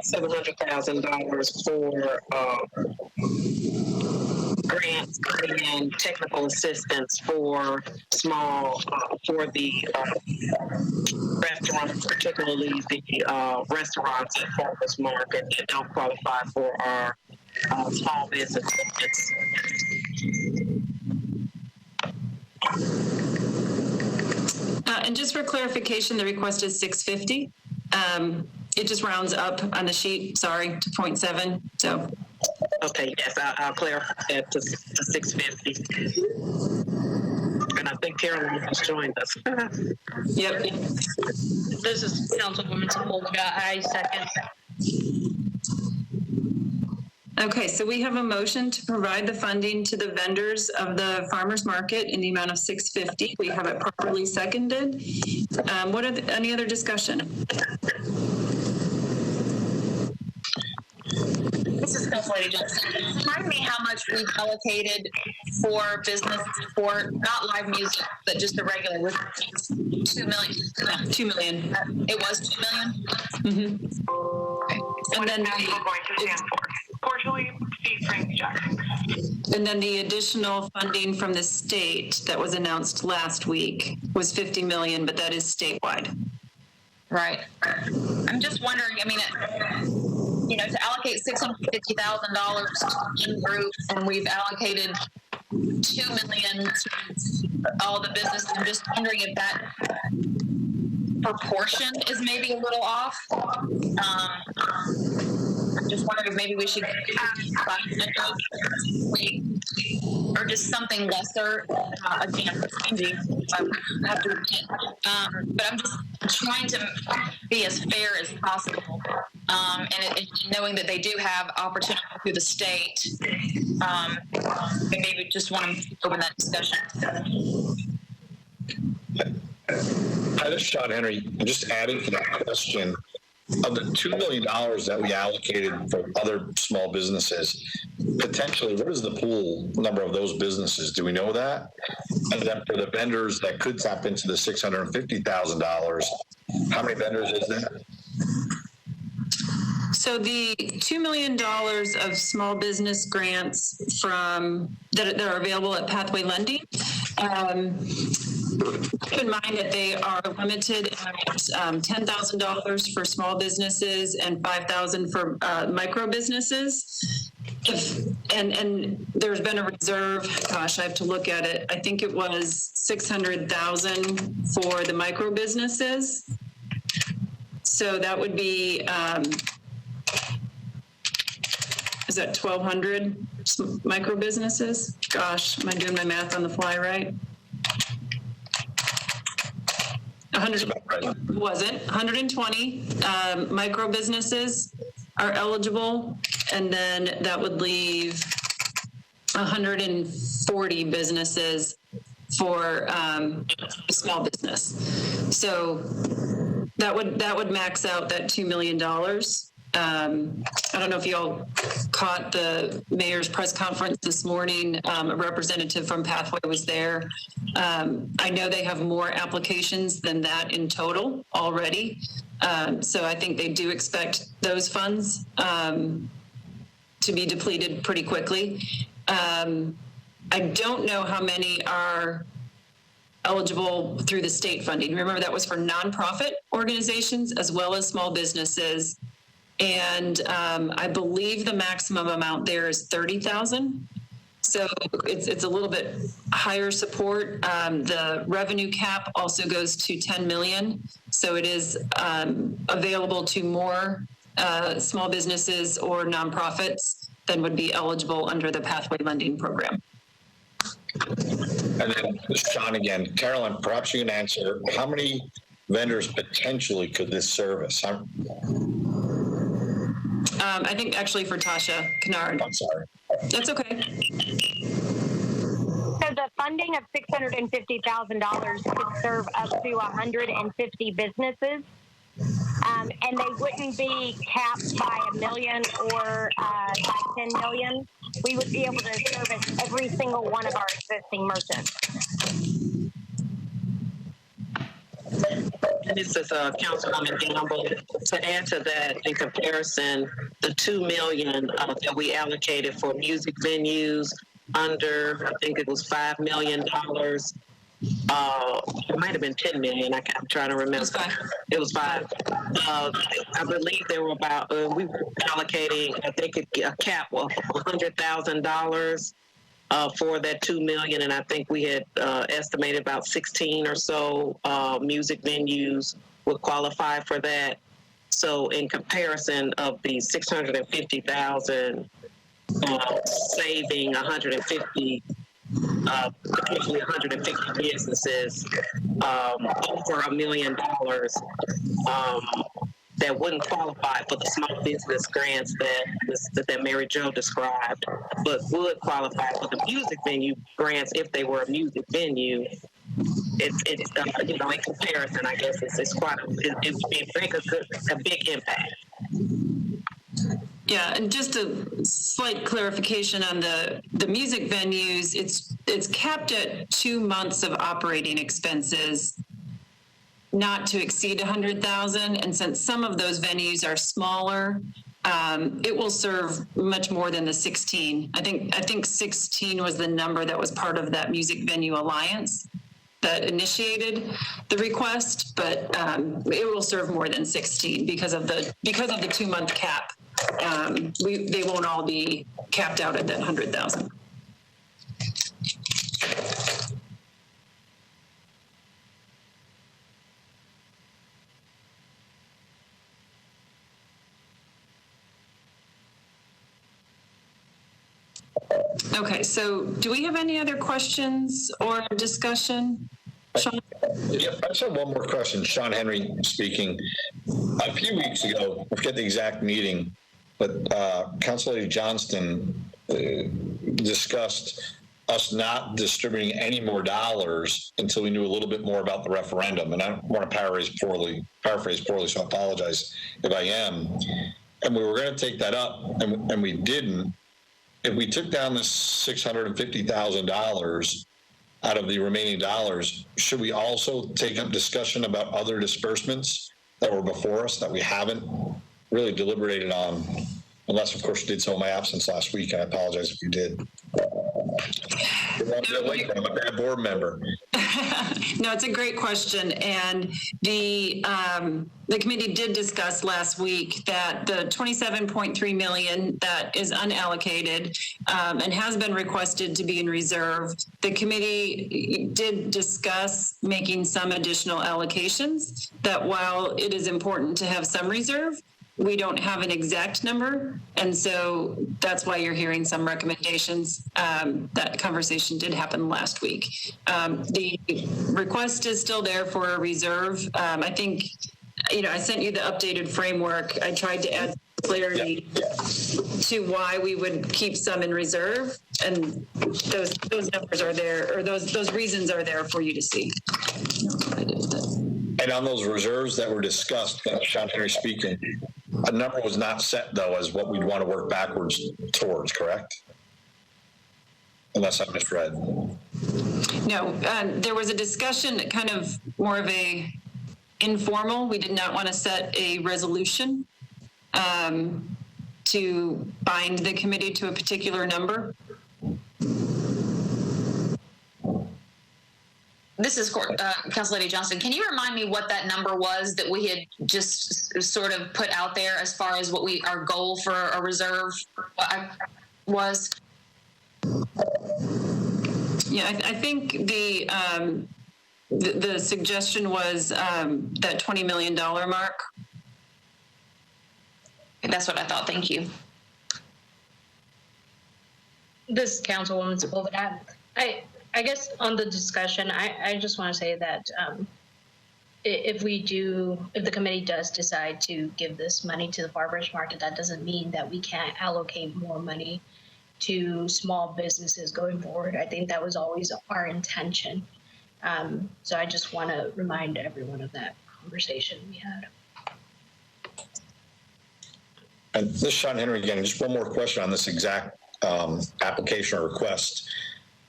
$700,000 for grants and technical assistance for small, for the restaurants, particularly the restaurants at farmers market that don't qualify for our small business. And just for clarification, the request is 650. It just rounds up on the sheet, sorry, to 0.7. So. Okay, yes, I'll clarify that to 650. And I think Carolyn has joined us. Yep. This is Councilwoman Sepulveda. I second. Okay, so we have a motion to provide the funding to the vendors of the farmers market in the amount of $650. We have it properly seconded. What are any other discussion? This is Lady Johnson. Remind me how much we've allocated for business support, not live music, but just the regular, with $2 million. $2 million. It was $2 million? Mm-hmm. And then going to stand for. Cordially, Steve Frank Jackson. And then the additional funding from the state that was announced last week was $50 million, but that is statewide. Right. I'm just wondering, I mean, to allocate $650,000 to one group, and we've allocated $2 million to all the businesses. I'm just wondering if that proportion is maybe a little off. I'm just wondering if maybe we should or just something lesser. Again, changing. I have to admit. But I'm just trying to be as fair as possible. And knowing that they do have opportunity through the state, and maybe just want to open that discussion. Hi, this is Sean Henry. I'm just adding to that question. Of the $2 million that we allocated for other small businesses, potentially, what is the pool number of those businesses? Do we know that? And then for the vendors that could tap into the $650,000, how many vendors is that? So the $2 million of small business grants that are available at Pathway Lending, keep in mind that they are limited at $10,000 for small businesses and $5,000 for micro businesses. And there's been a reserve, gosh, I have to look at it. I think it was $600,000 for the micro businesses. So that would be, is that 1,200 micro businesses? Gosh, am I doing my math on the fly right? 120 micro businesses are eligible, and then that would leave 140 businesses for small business. So that would max out that $2 million. I don't know if you all caught the mayor's press conference this morning. A representative from Pathway was there. I know they have more applications than that in total already. So I think they do expect those funds to be depleted pretty quickly. I don't know how many are eligible through the state funding. Remember, that was for nonprofit organizations as well as small businesses. And I believe the maximum amount there is $30,000. So it's a little bit higher support. The revenue cap also goes to 10 million. So it is available to more small businesses or nonprofits than would be eligible under the Pathway Lending Program. And then Sean again, Carolyn, perhaps you can answer, how many vendors potentially could this service? I think actually for Tasha Kennard. I'm sorry. That's okay. So the funding of $650,000 could serve up to 150 businesses. And they wouldn't be capped by $1 million or by 10 million. We would be able to service every single one of our existing merchants. And this is Councilwoman Gamble. To add to that, in comparison, the $2 million that we allocated for music venues under, I think it was $5 million. It might have been 10 million. I'm trying to remember. It was five. I believe there were about, we were allocating, I think, a cap of $100,000 for that 2 million. And I think we had estimated about 16 or so music venues would qualify for that. So in comparison of the 650,000, saving 150, potentially 150 businesses, over $1 million, that wouldn't qualify for the small business grants that Mary Jo described, but would qualify for the music venue grants if they were a music venue. It's in comparison, I guess it's quite a big impact. Yeah, and just a slight clarification on the music venues, it's capped at 2 months of operating expenses, not to exceed 100,000. And since some of those venues are smaller, it will serve much more than the 16. I think 16 was the number that was part of that Music Venue Alliance that initiated the request, but it will serve more than 16 because of the 2 month cap. They won't all be capped out at that 100,000. Okay, so do we have any other questions or discussion? Sean? Yep, I just have one more question. Sean Henry speaking. A few weeks ago, I forget the exact meeting, but Council Lady Johnston discussed us not distributing any more dollars until we knew a little bit more about the referendum. And I don't want to paraphrase poorly, so I apologize if I am. And we were going to take that up, and we didn't. If we took down this $650,000 out of the remaining dollars, should we also take up discussion about other disbursements that were before us that we haven't really deliberated on? Unless, of course, you did so in my absence last week. I apologize if you did. I'm a bad board member. No, it's a great question. And the committee did discuss last week that the $27.3 million that is unallocated and has been requested to be in reserve, the committee did discuss making some additional allocations, that while it is important to have some reserve, we don't have an exact number, and so that's why you're hearing some recommendations. That conversation did happen last week. The request is still there for a reserve. I think, I sent you the updated framework. I tried to add clarity to why we would keep some in reserve, and those numbers are there, or those reasons are there for you to see. And on those reserves that were discussed, Sean Henry speaking, a number was not set, though, as what we'd want to work backwards towards, correct? Unless I misread. No, there was a discussion, kind of more of a informal. We did not want to set a resolution to bind the committee to a particular number. This is Council Lady Johnston. Can you remind me what that number was that we had just sort of put out there as far as what our goal for a reserve was? Yeah, I think the suggestion was that $20 million mark. That's what I thought. Thank you. This Councilwoman Sepulveda, I guess on the discussion, I just want to say that if the committee does decide to give this money to the farmers market, that doesn't mean that we can't allocate more money to small businesses going forward. I think that was always our intention. So I just want to remind everyone of that conversation we had. And this is Sean Henry again. Just one more question on this exact application or request.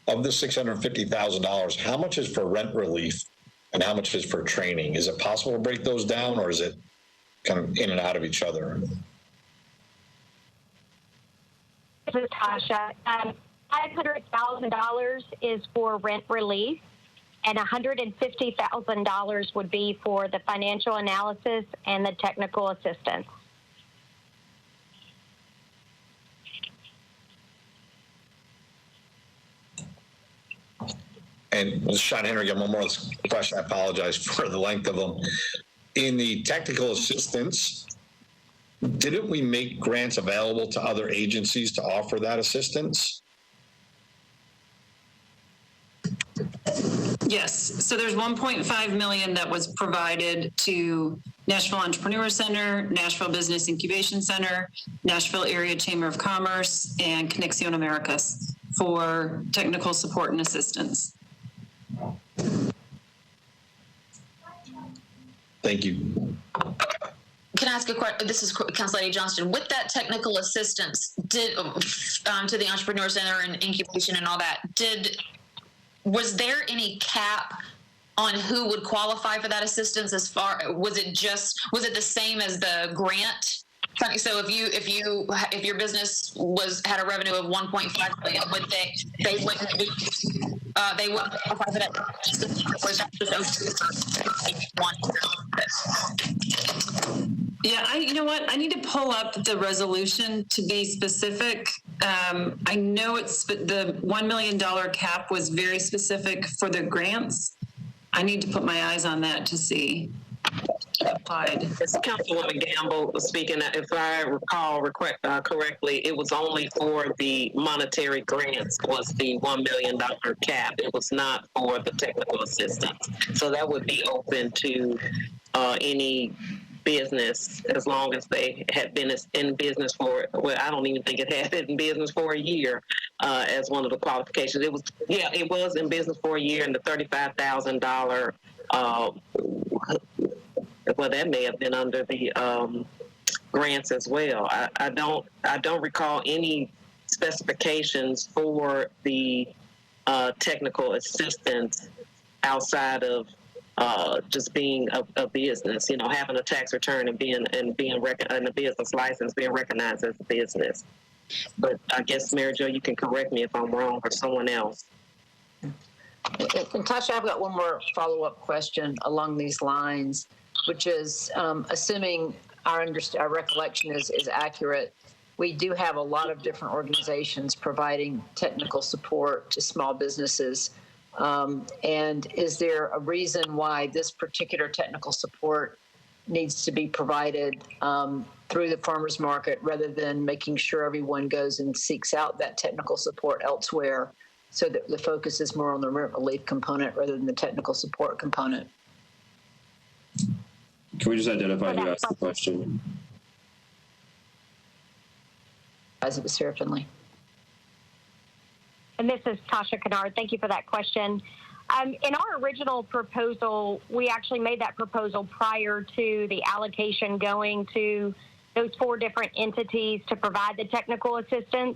Of the $650,000, how much is for rent relief and how much is for training? Is it possible to break those down, or is it kind of in and out of each other? This is Tasha. $500,000 is for rent relief, and $150,000 would be for the financial analysis and the technical assistance. And this is Sean Henry again. One more question. I apologize for the length of them. In the technical assistance, didn't we make grants available to other agencies to offer that assistance? Yes. So there's $1.5 million that was provided to Nashville Entrepreneur Center, Nashville Business Incubation Center, Nashville Area Chamber of Commerce, and Conexión Americas for technical support and assistance. Thank you. Can I ask a question? This is Council Lady Johnston. With that technical assistance, to the Entrepreneur Center and incubation and all that, was there any cap on who would qualify for that assistance? Was it the same as the grant? So if your business had a revenue of 1.5 million, would they wouldn't qualify for that? Yeah, you know what? I need to pull up the resolution to be specific. I know it's the $1 million cap was very specific for the grants. I need to put my eyes on that to see. Applied. It's Councilwoman Gamble speaking. If I recall correctly, it was only for the monetary grants was the $1 million cap. It was not for the technical assistance. So that would be open to any business as long as they had been in business for, well, I don't even think it had been in business for a year as one of the qualifications. It was in business for a year, and the $35,000 well, that may have been under the grants as well. I don't recall any specifications for the technical assistance outside of just being a business. You know, having a tax return and being and a business license, being recognized as a business. But I guess Mary Jo, you can correct me if I'm wrong, or someone else. And Tasha, I've got one more follow-up question along these lines, which is assuming our recollection is accurate, we do have a lot of different organizations providing technical support to small businesses. And is there a reason why this particular technical support needs to be provided through the farmers market rather than making sure everyone goes and seeks out that technical support elsewhere, so that the focus is more on the rent relief component rather than the technical support component? Can we just identify who asked the question? As it was Sarah Finley. And this is Tasha Kennard. Thank you for that question. In our original proposal, we actually made that proposal prior to the allocation going to those 4 different entities to provide the technical assistance.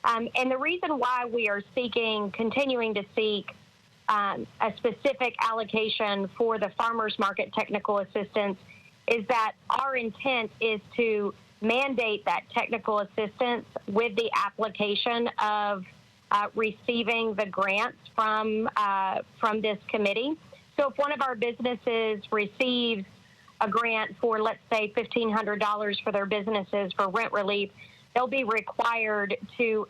And the reason why we are continuing to seek a specific allocation for the farmers market technical assistance is that our intent is to mandate that technical assistance with the application of receiving the grants from this committee. So if one of our businesses receives a grant for, let's say, $1,500 for their businesses for rent relief, they'll be required to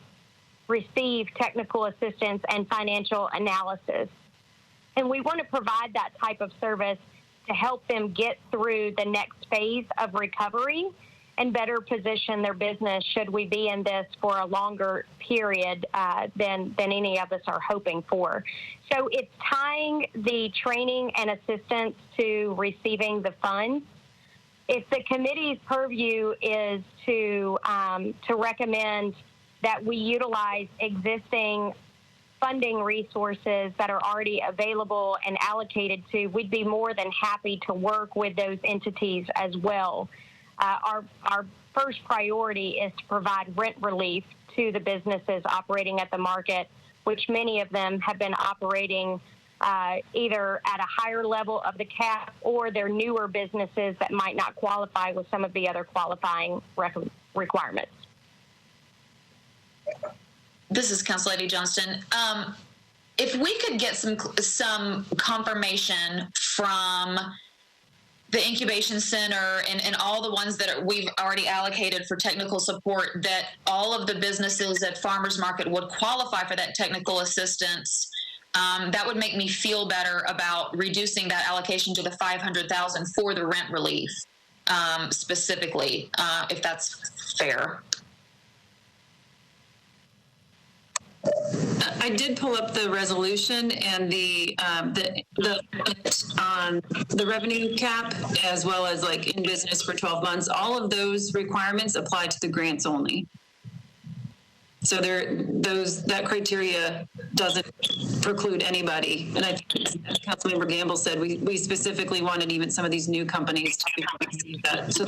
receive technical assistance and financial analysis. And we want to provide that type of service to help them get through the next phase of recovery and better position their business should we be in this for a longer period than any of us are hoping for. So it's tying the training and assistance to receiving the funds. If the committee's purview is to recommend that we utilize existing funding resources that are already available and allocated to, we'd be more than happy to work with those entities as well. Our first priority is to provide rent relief to the businesses operating at the market, which many of them have been operating either at a higher level of the cap, or they're newer businesses that might not qualify with some of the other qualifying requirements. This is Council Lady Johnston. If we could get some confirmation from the incubation center and all the ones that we've already allocated for technical support, that all of the businesses at Farmers Market would qualify for that technical assistance, that would make me feel better about reducing that allocation to the $500,000 for the rent relief, specifically, if that's fair. I did pull up the resolution and the revenue cap, as well as like in business for 12 months. All of those requirements apply to the grants only. So that criteria doesn't preclude anybody. And I think, as Councilmember Gamble said, we specifically wanted even some of these new companies to receive that. So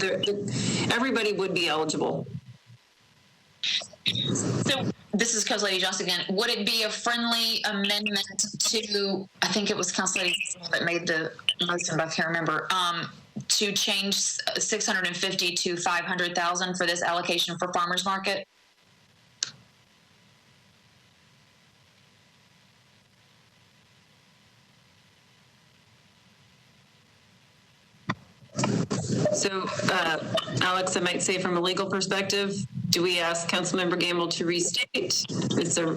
everybody would be eligible. So this is Council Lady Johnson again. Would it be a friendly amendment to, I think it was Council Lady that made the motion, but I can't remember, to change 650 to 500,000 for this allocation for Farmers Market? So, Alex, I might say from a legal perspective, do we ask Councilmember Gamble to restate? It's an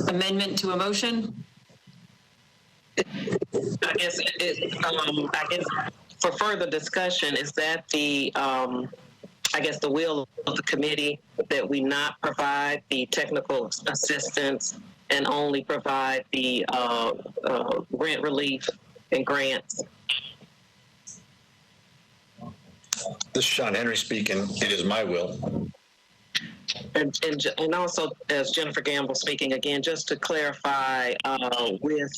amendment to a motion? I guess for further discussion, is that the will of the committee that we not provide the technical assistance and only provide the rent relief and grants? This is Sean Henry speaking. It is my will. And also, as Jennifer Gamble speaking again, just to clarify with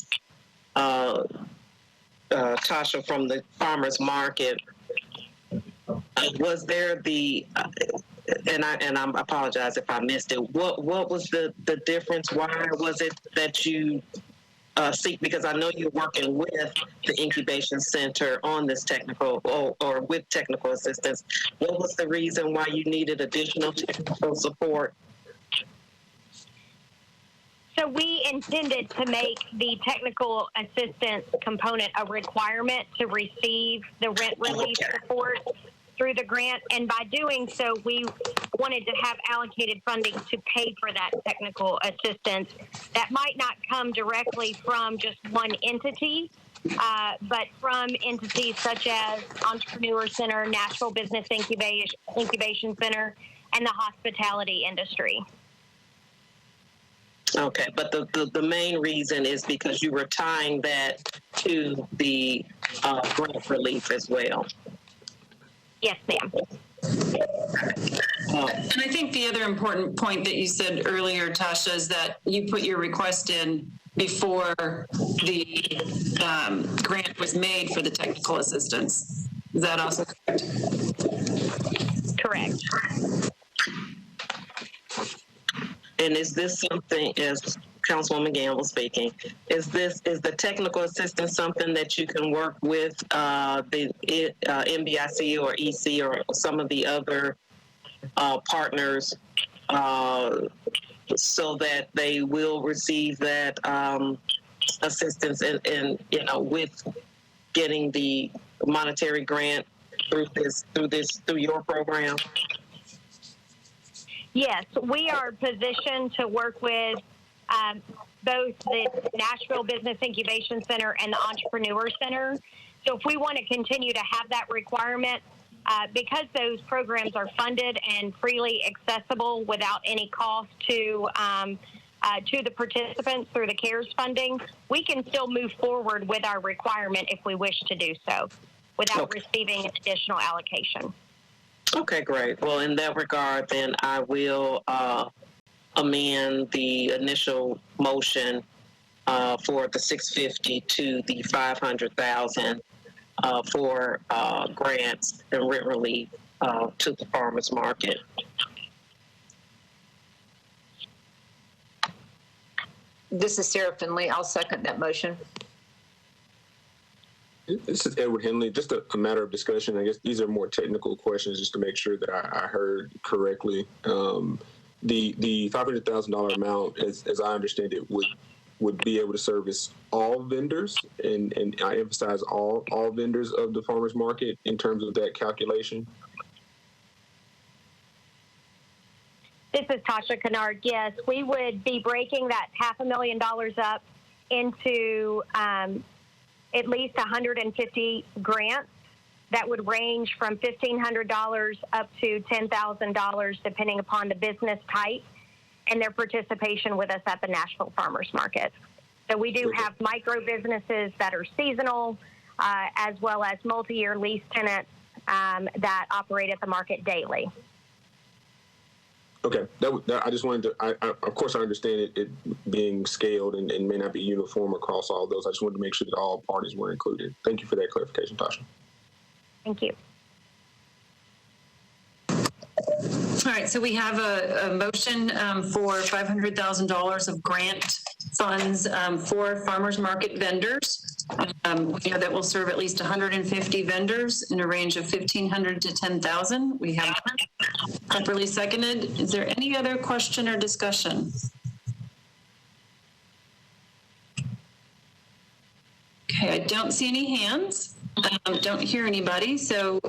Tasha from the Farmers Market, was there and I apologize if I missed it. What was the difference? Why was it that you seek? Because I know you're working with the incubation center on this technical or with technical assistance. What was the reason why you needed additional technical support? So we intended to make the technical assistance component a requirement to receive the rent relief support through the grant. And by doing so, we wanted to have allocated funding to pay for that technical assistance that might not come directly from just one entity, but from entities such as Entrepreneur Center, Nashville Business Incubation Center, and the hospitality industry. Okay, but the main reason is because you were tying that to the grant relief as well. Yes, ma'am. And I think the other important point that you said earlier, Tasha, is that you put your request in before the grant was made for the technical assistance. Is that also correct? Correct. And is this something, as Councilwoman Gamble speaking, is the technical assistance something that you can work with the NBIC or EC or some of the other partners so that they will receive that assistance and with getting the monetary grant through your program? Yes, we are positioned to work with both the Nashville Business Incubation Center and the Entrepreneur Center. So if we want to continue to have that requirement, because those programs are funded and freely accessible without any cost to the participants through the CARES funding, we can still move forward with our requirement if we wish to do so without receiving additional allocation. Okay, great. Well, in that regard, then I will amend the initial motion for the 650 to the 500,000 for grants and rent relief to the farmers market. This is Sarah Finley. I'll second that motion. This is Edward Henley. Just a matter of discussion. I guess these are more technical questions just to make sure that I heard correctly. The $500,000 amount, as I understand it, would be able to service all vendors, and I emphasize all vendors of the farmers market in terms of that calculation. This is Tasha Kennard. Yes, we would be breaking that $500,000 up into at least 150 grants that would range from $1,500 up to $10,000, depending upon the business type and their participation with us at the Nashville Farmers Market. So we do have micro businesses that are seasonal, as well as multi-year lease tenants that operate at the market daily. Okay, I just wanted to, of course I understand it being scaled and may not be uniform across all those. I just wanted to make sure that all parties were included. Thank you for that clarification, Tasha. Thank you. All right, so we have a motion for $500,000 of grant funds for farmers market vendors. We know that will serve at least 150 vendors in a range of 1,500 to 10,000. We have properly seconded. Is there any other question or discussion? Okay, I don't see any hands. Don't hear anybody. So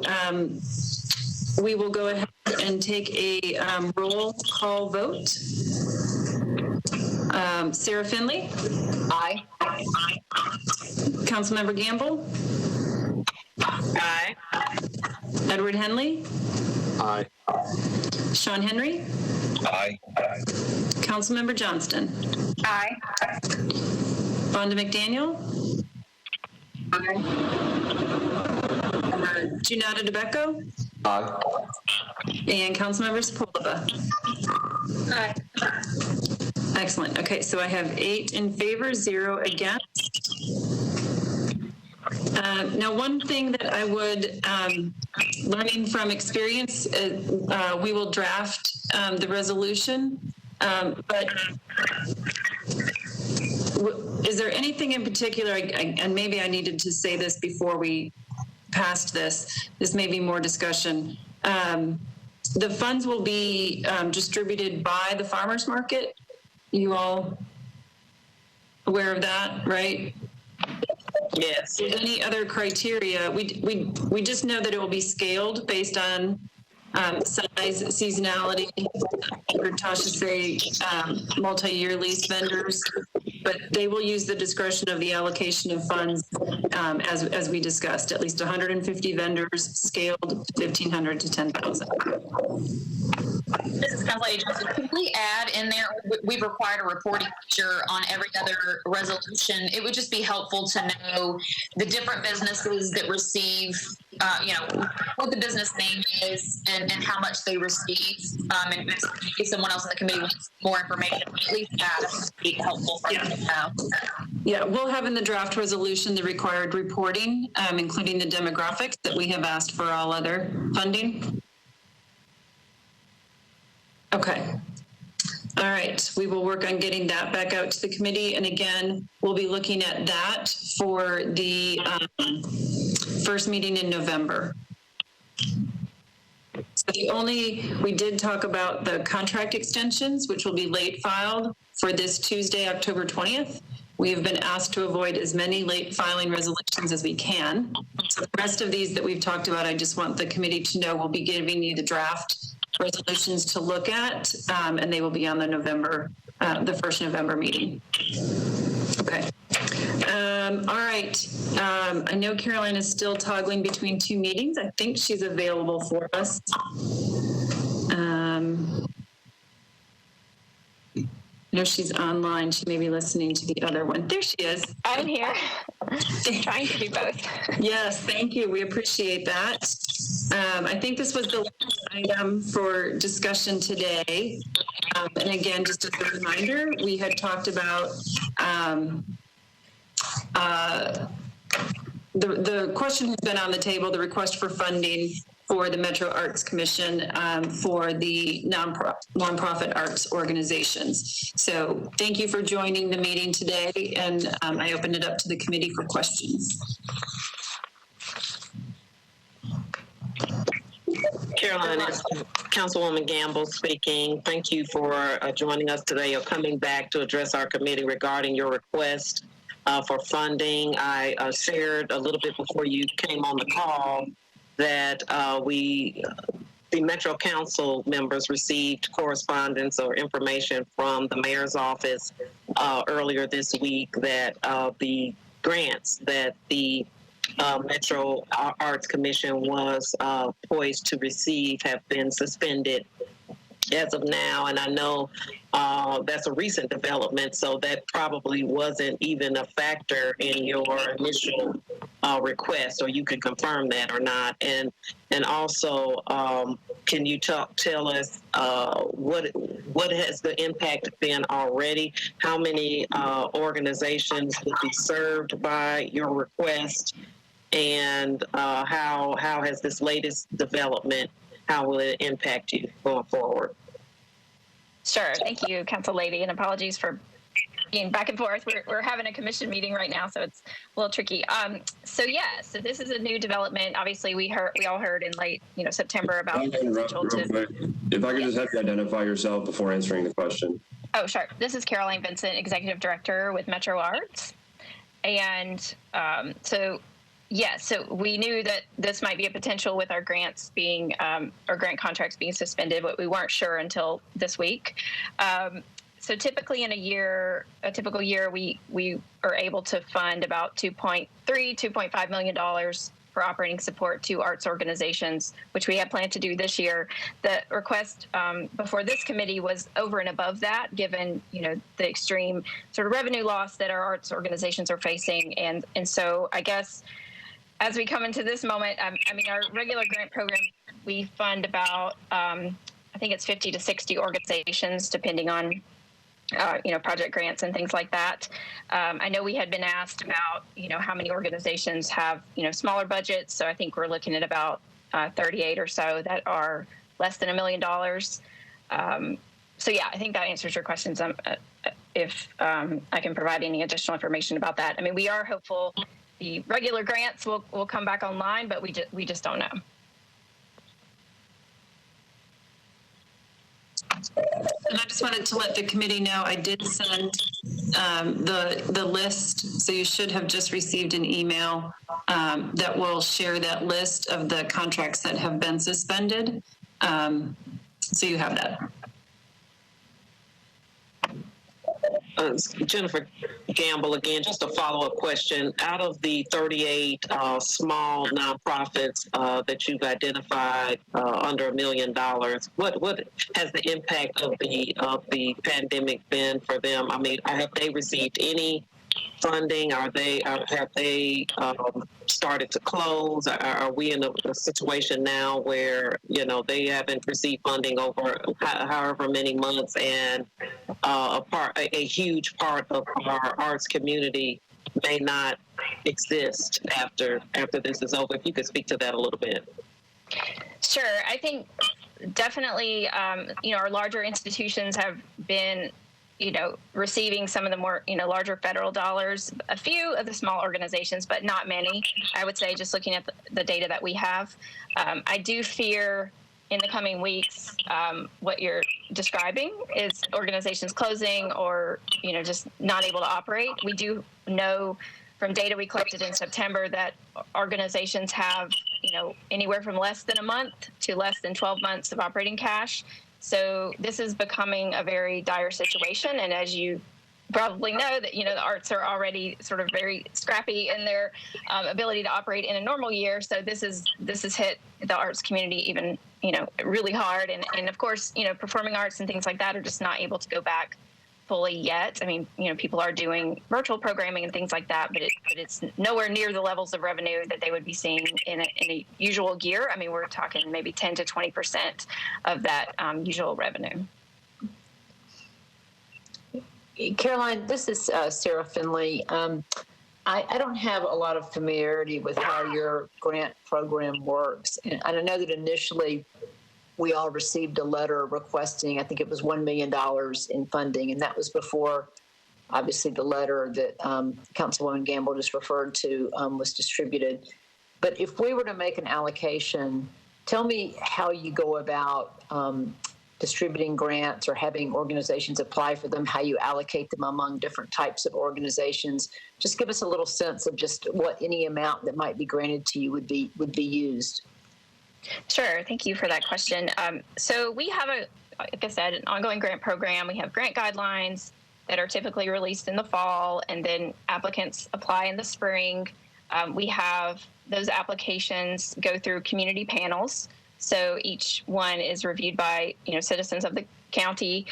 we will go ahead and take a roll call vote. Sarah Finley? Aye. Councilmember Gamble? Aye. Edward Henley? Aye. Sean Henry? Aye. Councilmember Johnston? Aye. Vonda McDaniel? Aye. Junata DeBecco? Aye. And Councilmember Sepulveda? Aye. Excellent. Okay, so I have 8 in favor, 0 against. Now, one thing that I would, learning from experience, we will draft the resolution, but is there anything in particular, and maybe I needed to say this before we passed this may be more discussion. The funds will be distributed by the farmers market. You all aware of that, right? Yes. Any other criteria? We just know that it will be scaled based on size, seasonality. I heard Tasha say multi-year lease vendors, but they will use the discretion of the allocation of funds as we discussed. At least 150 vendors, scaled 1,500 to 10,000. This is Council Lady Johnson. Can we add in there, we've required a reporting feature on every other resolution. It would just be helpful to know the different businesses that receive, what the business name is and how much they receive. And if someone else in the committee wants more information, at least that would be helpful for them to know. Yeah, we'll have in the draft resolution the required reporting, including the demographics that we have asked for all other funding. Okay. All right. We will work on getting that back out to the committee. And again, we'll be looking at that for the first meeting in November. So we did talk about the contract extensions, which will be late filed for this Tuesday, October 20th. We have been asked to avoid as many late filing resolutions as we can. So the rest of these that we've talked about, I just want the committee to know we'll be giving you the draft resolutions to look at, and they will be on the first November meeting. Okay. All right. I know Caroline is still toggling between two meetings. I think she's available for us. I know she's online. She may be listening to the other one. There she is. I'm here. Trying to do both. Yes, thank you. We appreciate that. I think this was the last item for discussion today. And again, just as a reminder, we had talked about the question has been on the table, the request for funding for the Metro Arts Commission for the nonprofit arts organizations. So thank you for joining the meeting today, and I open it up to the committee for questions. Caroline, it's Councilwoman Gamble speaking. Thank you for joining us today or coming back to address our committee regarding your request for funding. I shared a little bit before you came on the call that the Metro Council members received correspondence or information from the mayor's office earlier this week that the grants that the Metro Arts Commission was poised to receive have been suspended as of now. And I know that's a recent development, so that probably wasn't even a factor in your initial request, or you can confirm that or not. And also, can you tell us what has the impact been already? How many organizations will be served by your request? And how has this latest development, how will it impact you going forward? Sure. Thank you, Council Lady, and apologies for being back and forth. We're having a commission meeting right now, so it's a little tricky. So this is a new development. Obviously, we all heard in late September about the potential to. If I could just have you identify yourself before answering the question. Oh, sure. This is Caroline Vincent, Executive Director with Metro Arts, and so we knew that this might be a potential with our grants being, our grant contracts being suspended, but we weren't sure until this week. So typically in a typical year, we are able to fund about $2.5 million for operating support to arts organizations, which we had planned to do this year. The request before this committee was over and above that, given the extreme sort of revenue loss that our arts organizations are facing, and so I guess. As we come into this moment, our regular grant program, we fund about, I think it's 50 to 60 organizations, depending on, project grants and things like that. I know we had been asked about, how many organizations have, smaller budgets. So I think we're looking at about 38 or so that are less than $1 million. So I think that answers your questions. If I can provide any additional information about that. We are hopeful the regular grants will come back online, but we just don't know. And I just wanted to let the committee know I did send the list, so you should have just received an email that will share that list of the contracts that have been suspended. So you have that. Jennifer Gamble again, just a follow-up question. Out of the 38 small nonprofits that you've identified under $1 million, what has the impact of the pandemic been for them? Have they received any funding? Have they started to close? Are we in a situation now where they haven't received funding over however many months, and a huge part of our arts community may not exist after this is over? If you could speak to that a little bit. Sure. I think definitely our larger institutions have been receiving some of the more, larger federal dollars, a few of the small organizations, but not many, I would say, just looking at the data that we have. I do fear in the coming weeks, what you're describing is organizations closing or, just not able to operate. We do know from data we collected in September that organizations have anywhere from less than a month to less than 12 months of operating cash. So this is becoming a very dire situation. And as you probably know, that the arts are already sort of very scrappy in their ability to operate in a normal year. So this has hit the arts community even really hard. And of course, performing arts and things like that are just not able to go back fully yet. I mean, people are doing virtual programming and things like that, but it's nowhere near the levels of revenue that they would be seeing in a usual year. I mean, we're talking maybe 10 to 20% of that usual revenue. Caroline, this is Sarah Finley. I don't have a lot of familiarity with how your grant program works. And I know that initially we all received a letter requesting, I think it was $1 million in funding, and that was before, obviously, the letter that Councilwoman Gamble just referred to was distributed. But if we were to make an allocation, tell me how you go about distributing grants or having organizations apply for them, how you allocate them among different types of organizations. Just give us a little sense of just what any amount that might be granted to you would be used. Sure. Thank you for that question. So we have like I said, an ongoing grant program. We have grant guidelines that are typically released in the fall, and then applicants apply in the spring. We have those applications go through community panels. So each one is reviewed by, citizens of the county.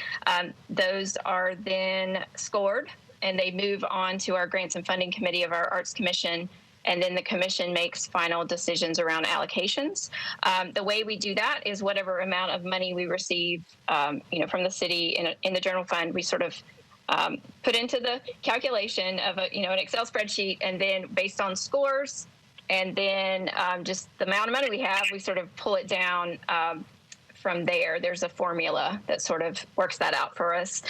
Those are then scored, and they move on to our Grants and Funding Committee of our Arts Commission. And then the commission makes final decisions around allocations. The way we do that is whatever amount of money we receive, from the city in the general fund, we sort of put into the calculation of an Excel spreadsheet, and then based on scores, and then just the amount of money we have, we sort of pull it down from there. There's a formula that sort of works that out for us.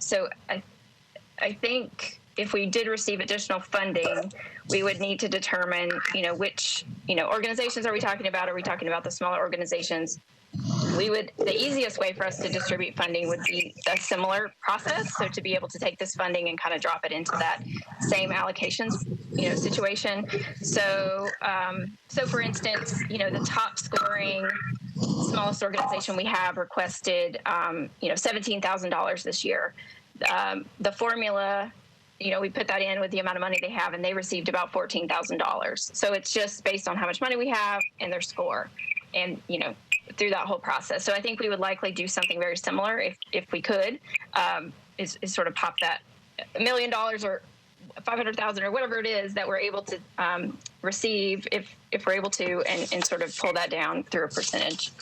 So I think if we did receive additional funding, we would need to determine, which, organizations are we talking about? Are we talking about the smaller organizations? The easiest way for us to distribute funding would be a similar process. So to be able to take this funding and kind of drop it into that same allocations, situation. So, for instance, the top scoring smallest organization we have requested, $17,000 this year. The formula, we put that in with the amount of money they have, and they received about $14,000. So it's just based on how much money we have and their score, and through that whole process. So I think we would likely do something very similar if we could, is sort of pop that $1 million or 500,000 or whatever it is that we're able to receive, if we're able to, and sort of pull that down through a percentage.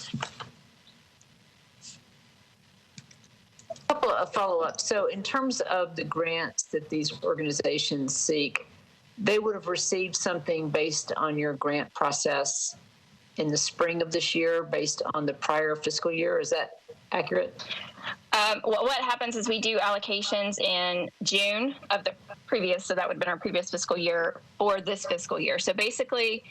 Couple of follow-ups. So in terms of the grants that these organizations seek, they would have received something based on your grant process in the spring of this year based on the prior fiscal year. Is that accurate? What happens is we do allocations in June of the previous, so that would have been our previous fiscal year, or this fiscal year. So basically,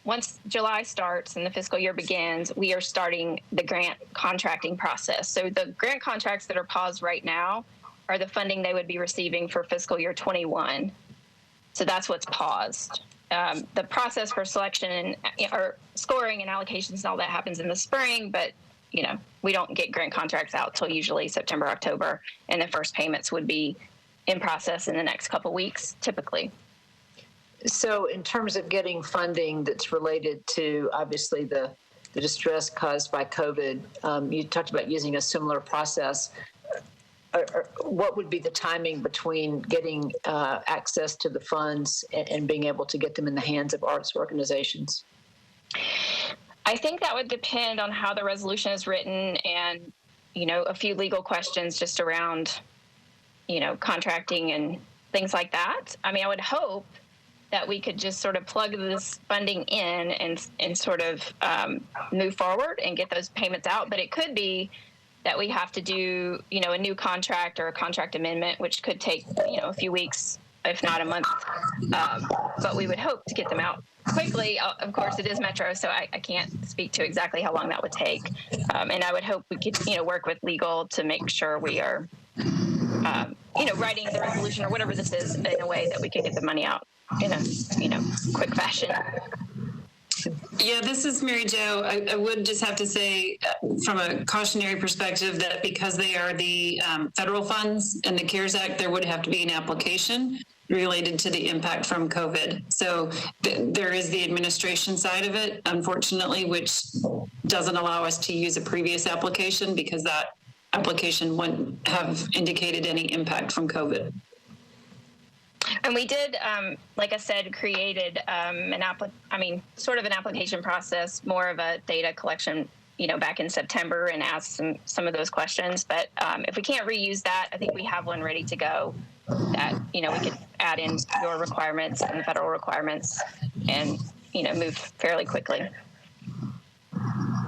once July starts and the fiscal year begins, we are starting the grant contracting process. So the grant contracts that are paused right now are the funding they would be receiving for fiscal year 21. So that's what's paused. The process for selection or scoring and allocations and all that happens in the spring, but we don't get grant contracts out till usually September, October, and the first payments would be in process in the next couple weeks, typically. So in terms of getting funding that's related to, obviously, the distress caused by COVID, you talked about using a similar process. What would be the timing between getting access to the funds and being able to get them in the hands of arts organizations? I think that would depend on how the resolution is written and, a few legal questions just around, contracting and things like that. I mean, I would hope that we could just sort of plug this funding in and sort of move forward and get those payments out. But it could be that we have to do, a new contract or a contract amendment, which could take, a few weeks, if not a month. But we would hope to get them out quickly. Of course, it is Metro, so I can't speak to exactly how long that would take. And I would hope we could, work with legal to make sure we are, writing the resolution or whatever this is in a way that we can get the money out in a, quick fashion. Yeah, this is Mary Jo. I would just have to say, from a cautionary perspective, that because they are the federal funds and the CARES Act, there would have to be an application related to the impact from COVID. So there is the administration side of it, unfortunately, which doesn't allow us to use a previous application because that application wouldn't have indicated any impact from COVID. And we did, like I said, created sort of an application process, more of a data collection, back in September, and asked some of those questions. But if we can't reuse that, I think we have one ready to go that, we could add in your requirements and the federal requirements and, move fairly quickly.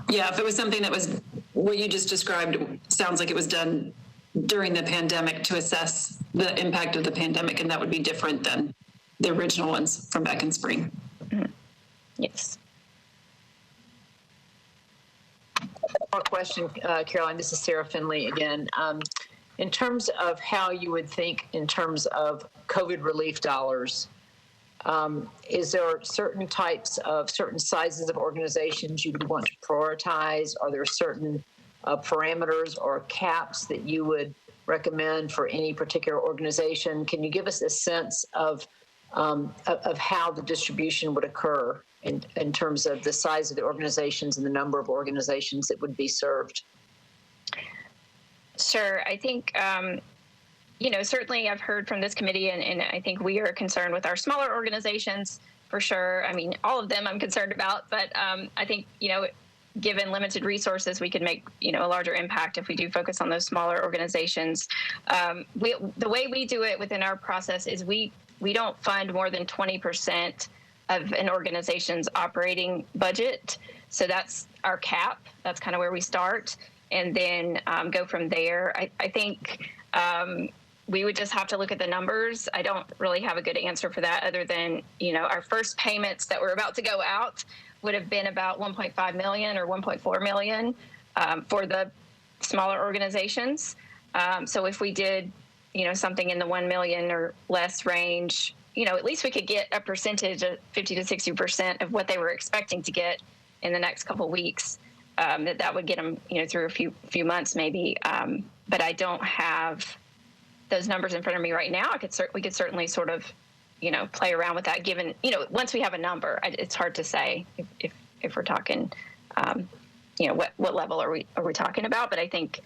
Yeah, if it was something that was what you just described, sounds like it was done during the pandemic to assess the impact of the pandemic, and that would be different than the original ones from back in spring. Mm-hmm. Yes. More question, Caroline. This is Sarah Finley again. In terms of how you would think in terms of COVID relief dollars, is there certain sizes of organizations you would want to prioritize? Are there certain parameters or caps that you would recommend for any particular organization? Can you give us a sense of how the distribution would occur in terms of the size of the organizations and the number of organizations that would be served? Sure. I think, certainly I've heard from this committee, and I think we are concerned with our smaller organizations for sure. I mean, all of them I'm concerned about, but I think, given limited resources, we could make, a larger impact if we do focus on those smaller organizations. The way we do it within our process is we don't fund more than 20% of an organization's operating budget. So that's our cap. That's kind of where we start, and then go from there. I think we would just have to look at the numbers. I don't really have a good answer for that other than, our first payments that were about to go out would have been about 1.5 million or 1.4 million for the smaller organizations. So if we did, something in the 1 million or less range, at least we could get a percentage of 50 to 60% of what they were expecting to get in the next couple of weeks. That would get them, through a few months maybe. But I don't have those numbers in front of me right now. We could certainly sort of, play around with that. Given, once we have a number, it's hard to say if we're talking, what level are we talking about? But I think,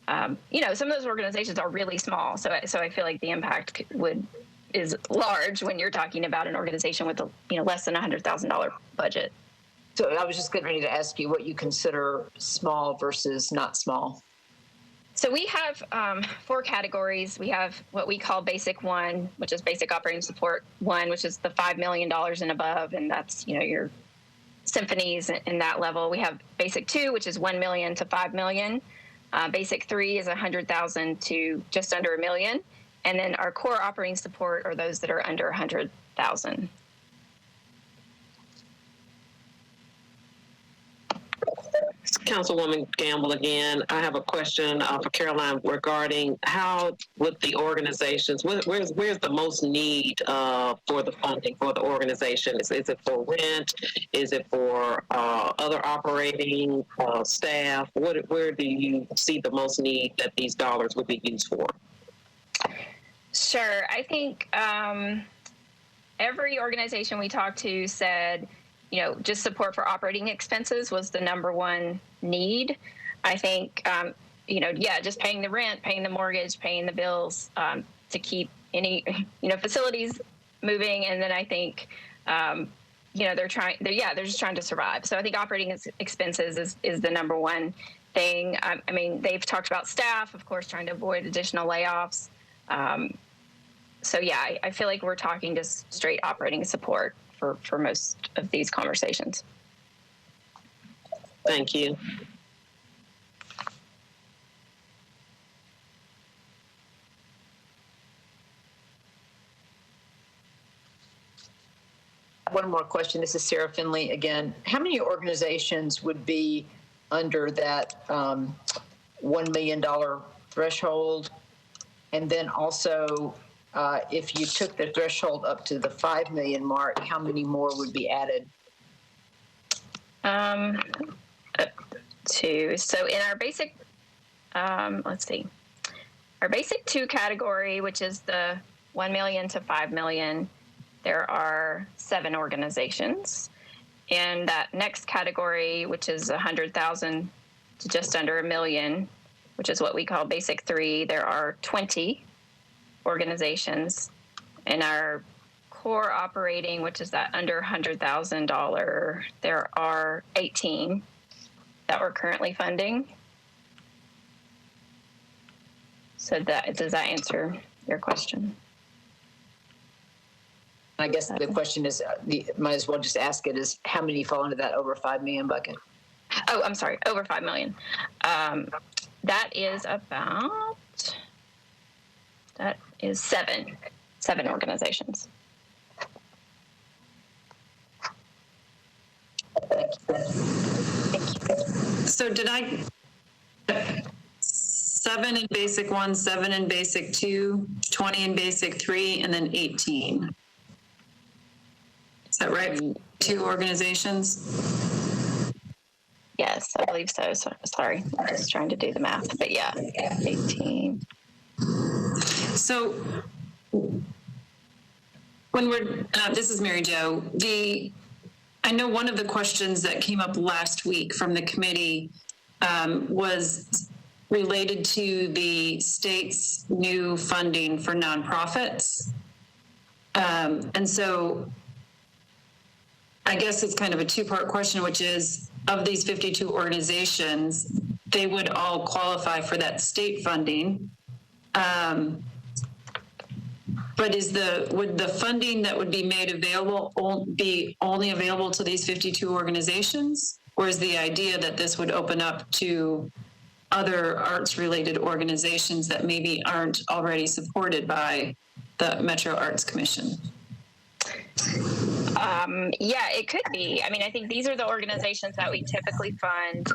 some of those organizations are really small, so I feel like the impact is large when you're talking about an organization with less than $100,000 budget. So I was just getting ready to ask you what you consider small versus not small. So we have 4 categories. We have what we call Basic 1, which is Basic Operating Support 1, which is the $5 million and above, and that's your symphonies in that level. We have Basic 2, which is $1 million to $5 million. Basic 3 is $100,000 to just under $1 million, and then our core operating support are those that are under $100,000. Councilwoman Gamble again. I have a question for Caroline regarding how would the organizations, where's the most need for the funding for the organization? Is it for rent? Is it for other operating staff? Where do you see the most need that these dollars would be used for? Sure. I think every organization we talked to said, just support for operating expenses was the number one need. I think, just paying the rent, paying the mortgage, paying the bills to keep any, facilities moving. And then I think, they're just trying to survive. So I think operating expenses is the number one thing. I mean, they've talked about staff, of course, trying to avoid additional layoffs. So yeah, I feel like we're talking just straight operating support for most of these conversations. Thank you. One more question. This is Sarah Finley again. How many organizations would be under that $1 million threshold? And then also, if you took the threshold up to the 5 million mark, how many more would be added? Up to, so in our basic, let's see, our basic 2 category, which is the 1 million to 5 million, there are 7 organizations. In that next category, which is 100,000 to just under $1 million, which is what we call basic 3, there are 20 organizations. In our core operating, which is that under $100,000, there are 18 that we're currently funding. So does that answer your question? I guess the question is, might as well just ask it, is how many fall into that over 5 million bucket? Oh, I'm sorry, over 5 million. That is seven organizations. Thank you. So did I 7 in basic 1, 7 in basic 2, 20 in basic 3, and then 18? Is that right? 2 organizations? Yes, I believe so. Sorry, I'm just trying to do the math, but yeah, 18. So when we're, this is Mary Jo, I know one of the questions that came up last week from the committee was related to the state's new funding for nonprofits. And so I guess it's kind of a 2-part question, which is, of these 52 organizations, they would all qualify for that state funding. But would the funding that would be made available be only available to these 52 organizations? Or is the idea that this would open up to other arts-related organizations that maybe aren't already supported by the Metro Arts Commission? Yeah, it could be. I mean, I think these are the organizations that we typically fund,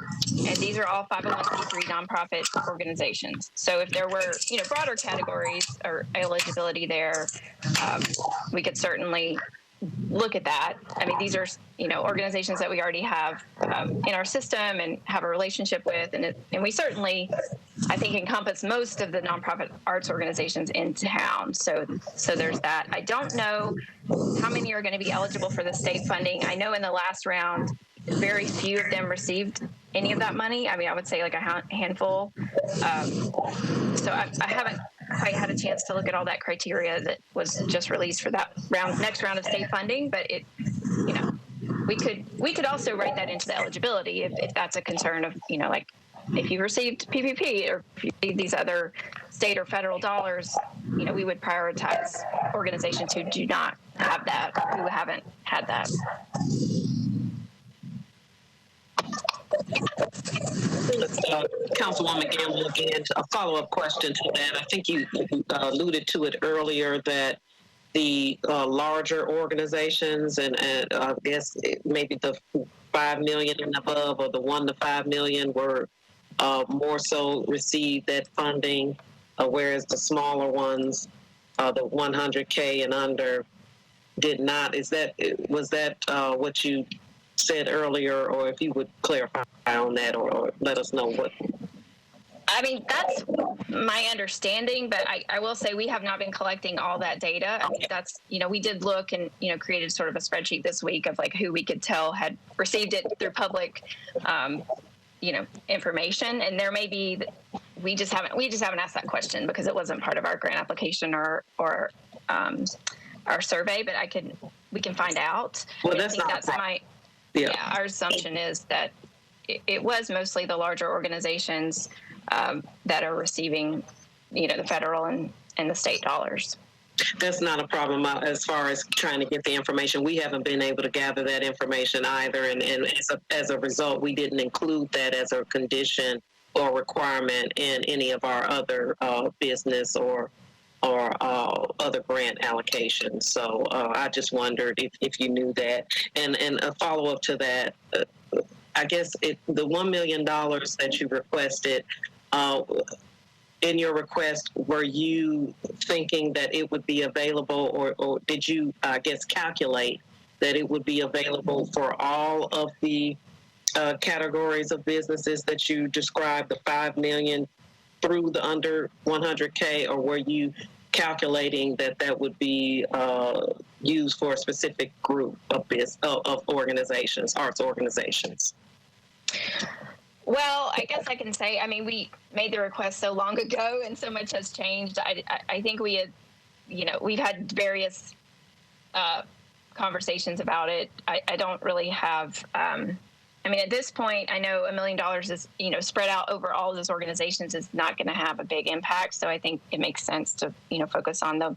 and these are all 501c3 nonprofit organizations. So if there were, broader categories or eligibility there, we could certainly look at that. I mean, these are, organizations that we already have in our system and have a relationship with, and we certainly, I think, encompass most of the nonprofit arts organizations in town. So there's that. I don't know how many are going to be eligible for the state funding. I know in the last round, very few of them received any of that money. I mean, I would say like a handful. So I haven't quite had a chance to look at all that criteria that was just released for that next round of state funding, but we could also write that into the eligibility if that's a concern of, like if you received PPP or if you received these other state or federal dollars, we would prioritize organizations who do not have that, who haven't had that. Councilwoman Gamble, again, a follow-up question to that. I think you alluded to it earlier that the larger organizations and I guess maybe the 5 million and above or the 1 to 5 million were more so received that funding, whereas the smaller ones, the 100K and under, did not. Was that what you said earlier, or if you would clarify on that or let us know what? I mean, that's my understanding, but I will say we have not been collecting all that data. I think that's, we did look and, created sort of a spreadsheet this week of like who we could tell had received it through public, information. And there may be, we just haven't asked that question because it wasn't part of our grant application or our survey, but we can find out. Well, that's our assumption is that it was mostly the larger organizations that are receiving, the federal and the state dollars. That's not a problem as far as trying to get the information. We haven't been able to gather that information either, and as a result, we didn't include that as a condition or requirement in any of our other business or other grant allocations. So I just wondered if you knew that. And a follow-up to that, I guess the $1 million that you requested, in your request, were you thinking that it would be available, or did you, I guess, calculate that it would be available for all of the categories of businesses that you described, the 5 million through the under 100K, or were you calculating that would be used for a specific group of organizations, arts organizations? Well, I guess I can say, I mean, we made the request so long ago and so much has changed. I think we had, we've had various conversations about it. I don't really have, I mean, at this point, I know $1 million is, spread out over all of those organizations is not going to have a big impact. So I think it makes sense to, focus on or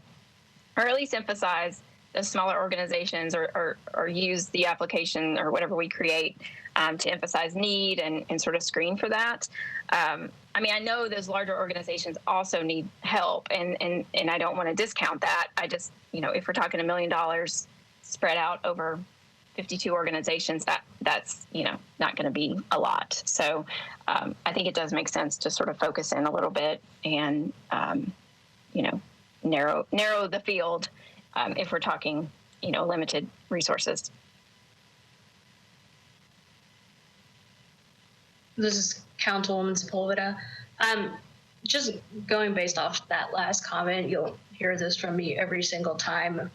at least emphasize the smaller organizations or use the application or whatever we create to emphasize need and sort of screen for that. I mean, I know those larger organizations also need help, and I don't want to discount that. I just, if we're talking $1 million spread out over 52 organizations, that's not going to be a lot. So I think it does make sense to sort of focus in a little bit and narrow the field if we're talking limited resources. This is Councilwoman Sepulveda. Just going based off that last comment, you'll hear this from me every single time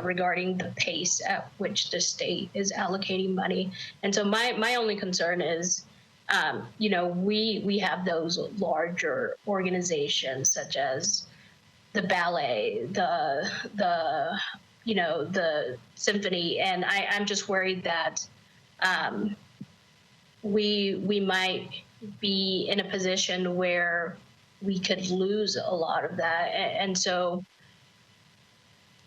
regarding the pace at which the state is allocating money. And so my only concern is, we have those larger organizations such as the ballet, the symphony, and I'm just worried that we might be in a position where we could lose a lot of that. And so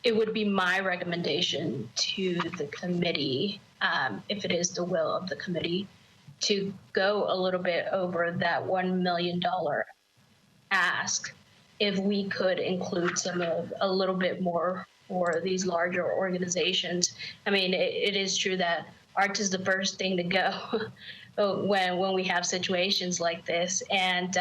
it would be my recommendation to the committee, if it is the will of the committee, to go a little bit over that $1 million ask, if we could include a little bit more for these larger organizations. I mean, it is true that arts is the first thing to go when we have situations like this. And,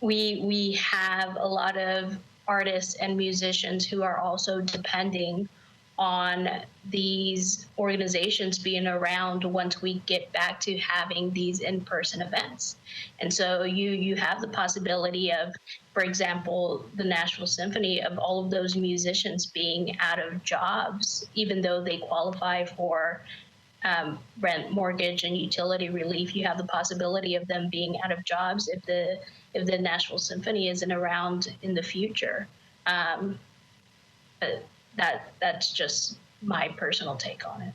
we have a lot of artists and musicians who are also depending on these organizations being around once we get back to having these in-person events. And so you have the possibility of, for example, the Nashville Symphony, of all of those musicians being out of jobs, even though they qualify for rent, mortgage, and utility relief. You have the possibility of them being out of jobs if the Nashville Symphony isn't around in the future. That's just my personal take on it.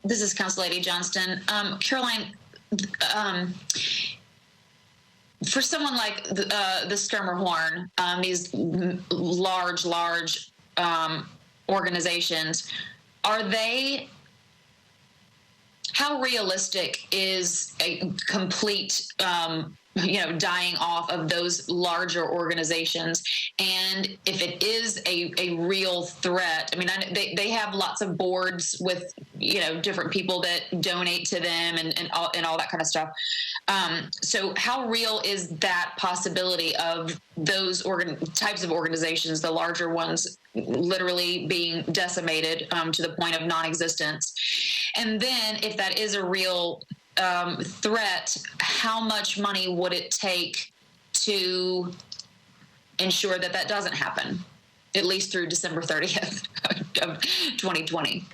This is Council Lady Johnston. Caroline, for someone like the Schermerhorn, these large organizations, how realistic is a complete dying off of those larger organizations? And if it is a real threat, I mean, they have lots of boards with, different people that donate to them and all that kind of stuff. So how real is that possibility of those types of organizations, the larger ones, literally being decimated to the point of non-existence? And then if that is a real threat, how much money would it take to ensure that doesn't happen, at least through December 30th of 2020?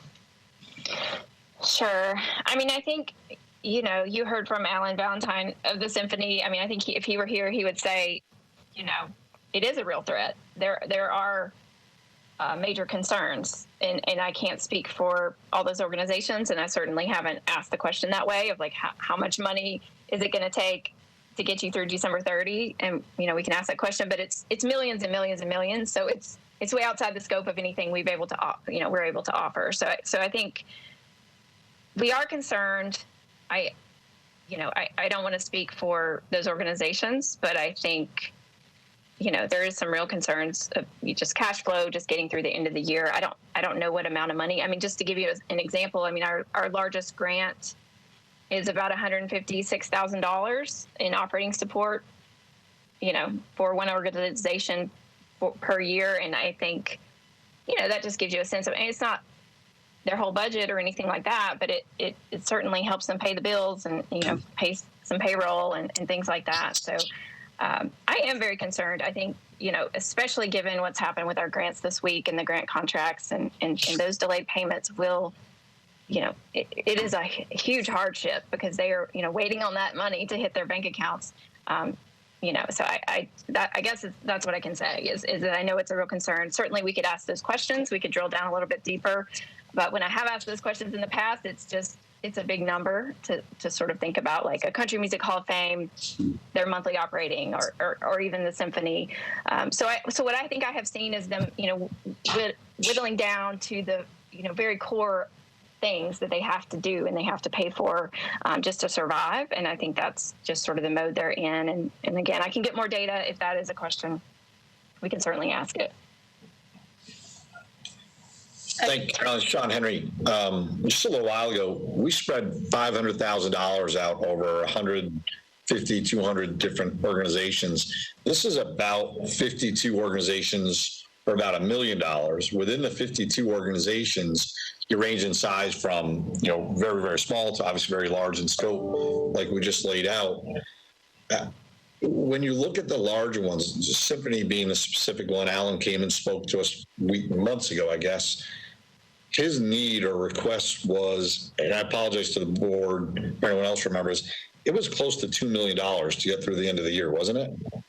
Sure. I mean, I think, you heard from Alan Valentine of the Symphony. I mean, I think if he were here, he would say, it is a real threat. There are major concerns, and I can't speak for all those organizations, and I certainly haven't asked the question that way of like how much money is it going to take to get you through December 30, and we can ask that question, but it's millions and millions and millions, so it's way outside the scope of anything we're able to offer. So I think we are concerned. I don't want to speak for those organizations, but I think there is some real concerns of just cash flow, just getting through the end of the year. I don't know what amount of money. I mean, just to give you an example, I mean, our largest grant is about $156,000 in operating support, for one organization per year. And I think, that just gives you a sense of, and it's not their whole budget or anything like that, but it certainly helps them pay the bills and, pay some payroll and things like that. So I am very concerned. I think, especially given what's happened with our grants this week and the grant contracts and those delayed payments will, it is a huge hardship because they are, waiting on that money to hit their bank accounts. So I guess that's what I can say is that I know it's a real concern. Certainly we could ask those questions. We could drill down a little bit deeper. But when I have asked those questions in the past, it's a big number to sort of think about, like a Country Music Hall of Fame, their monthly operating, or even the symphony. So what I think I have seen is them, whittling down to the, very core things that they have to do and they have to pay for just to survive. And I think that's just sort of the mode they're in. And again, I can get more data if that is a question. We can certainly ask it. Thank you, Carolyn. Sean Henry. Just a little while ago, we spread $500,000 out over 150, 200 different organizations. This is about 52 organizations for about $1 million. Within the 52 organizations, you range in size from, very, very small to obviously very large in scope, like we just laid out. When you look at the larger ones, Symphony being the specific one, Alan came and spoke to us months ago, I guess. His need or request was, and I apologize to the board, if anyone else remembers, it was close to $2 million to get through the end of the year, wasn't it? It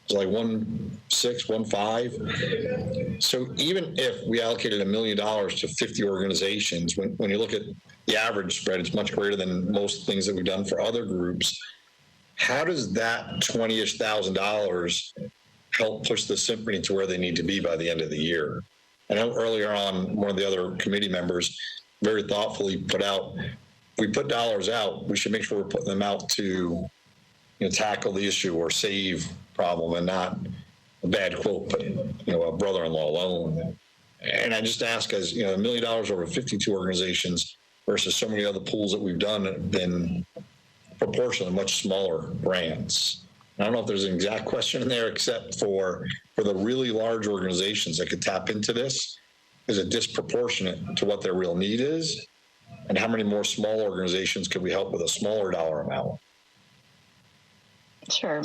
was like 1.6, 1.5. So even if we allocated $1 million to 50 organizations, when you look at the average spread, it's much greater than most things that we've done for other groups. How does that $20,000-ish help push the Symphony to where they need to be by the end of the year? I know earlier on, one of the other committee members very thoughtfully put out, if we put dollars out, we should make sure we're putting them out to tackle the issue or save problem and not a bad quote, but a brother-in-law loan. And I just ask, as $1 million over 52 organizations versus so many other pools that we've done have been proportionally much smaller grants. I don't know if there's an exact question in there, except for the really large organizations that could tap into this, is it disproportionate to what their real need is? And how many more small organizations could we help with a smaller dollar amount? Sure.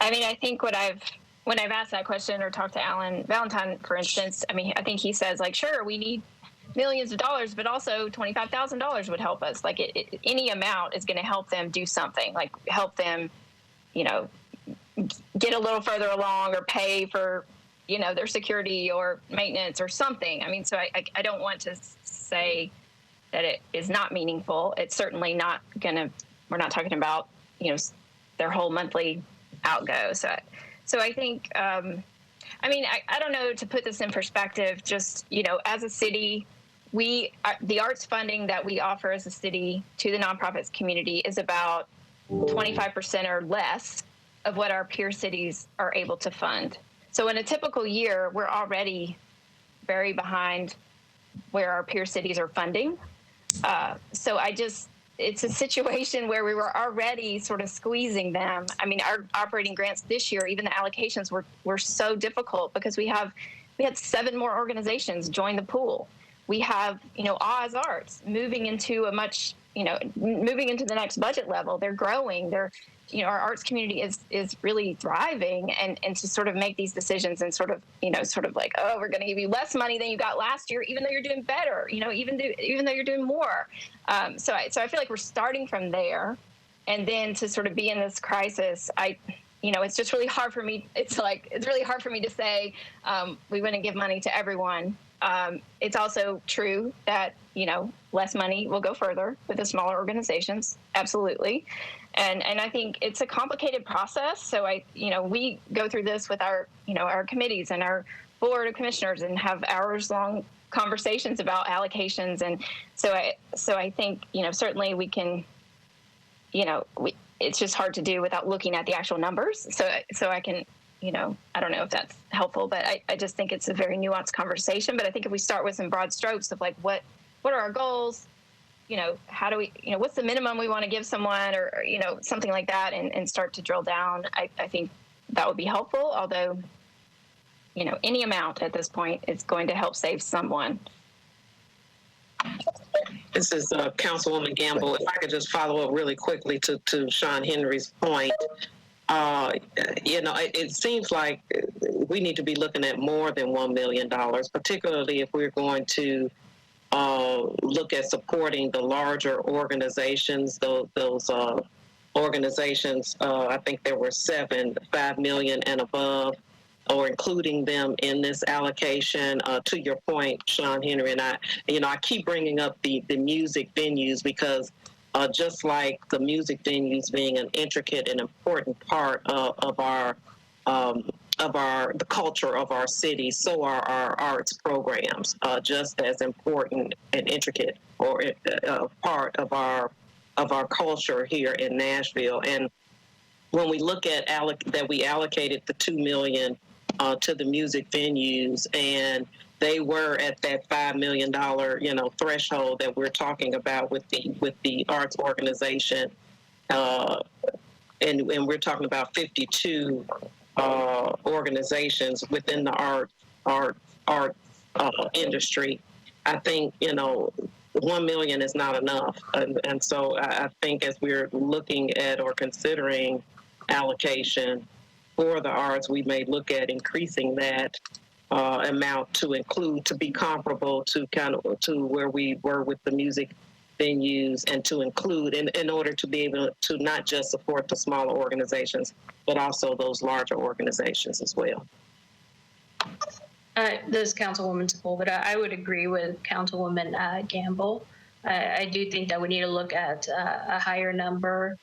I mean, I think when I've asked that question or talked to Alan Valentine, for instance, I think he says, like, sure, we need millions of dollars, but also $25,000 would help us. Like any amount is going to help them do something, like help them, get a little further along or pay for, their security or maintenance or something. So I don't want to say that it is not meaningful. It's certainly not we're not talking about, their whole monthly outgo. So I think, I don't know, to put this in perspective, just, as a city, the arts funding that we offer as a city to the nonprofits community is about 25% or less of what our peer cities are able to fund. So in a typical year, we're already very behind where our peer cities are funding. So it's a situation where we were already sort of squeezing them. Our operating grants this year, even the allocations were so difficult because we had 7 more organizations join the pool. We have, Oz Arts moving into moving into the next budget level. They're growing. Our arts community is really thriving, and to sort of make these decisions and sort of like, oh, we're going to give you less money than you got last year, even though you're doing better, even though you're doing more. So I feel like we're starting from there, and then to sort of be in this crisis, it's just really hard for me. It's really hard for me to say we wouldn't give money to everyone. It's also true that, less money will go further with the smaller organizations. Absolutely. And I think it's a complicated process. So we go through this with our committees and our board of commissioners and have hours long conversations about allocations. And so I think, certainly we can, it's just hard to do without looking at the actual numbers. So I can, I don't know if that's helpful, but I just think it's a very nuanced conversation. But I think if we start with some broad strokes of like, what are our goals? How do we, what's the minimum we want to give someone, or, something like that, and start to drill down, I think that would be helpful. Although, any amount at this point is going to help save someone. This is Councilwoman Gamble. If I could just follow up really quickly to Sean Henry's point. It seems like we need to be looking at more than $1 million, particularly if we're going to look at supporting the larger organizations, those organizations, I think there were 7, 5 million and above, or including them in this allocation. To your point, Sean Henry, and I keep bringing up the music venues because just like the music venues being an intricate and important part of the culture of our city, so are our arts programs, just as important and intricate or part of our culture here in Nashville. And when we look at that, we allocated the $2 million to the music venues, and they were at that $5 million, threshold that we're talking about with the arts organization, and we're talking about 52 organizations within the art industry. I think $1 million is not enough, and so I think as we're looking at or considering allocation for the arts, we may look at increasing that amount to be comparable to where we were with the music venues, and to include in order to be able to not just support the smaller organizations, but also those larger organizations as well. This is Councilwoman Sepulveda. I would agree with Councilwoman Gamble. I do think that we need to look at a higher number.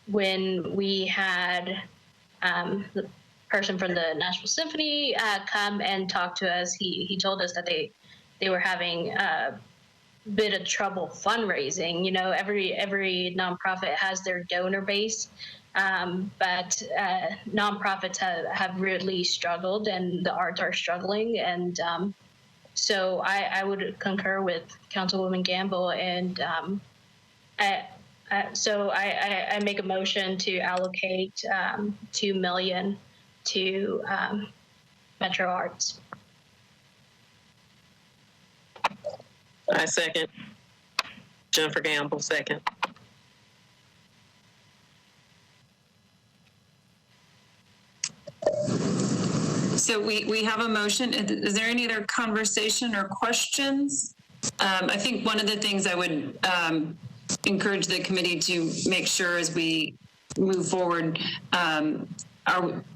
When we had the person from the Nashville Symphony come and talk to us, he told us that they were having a bit of trouble fundraising. Every nonprofit has their donor base, but nonprofits have really struggled, and the arts are struggling. And so I would concur with Councilwoman Gamble, and so I make a motion to allocate $2 million to Metro Arts. I second. Jennifer Gamble, second. So we have a motion. Is there any other conversation or questions? I think one of the things I would encourage the committee to make sure as we move forward,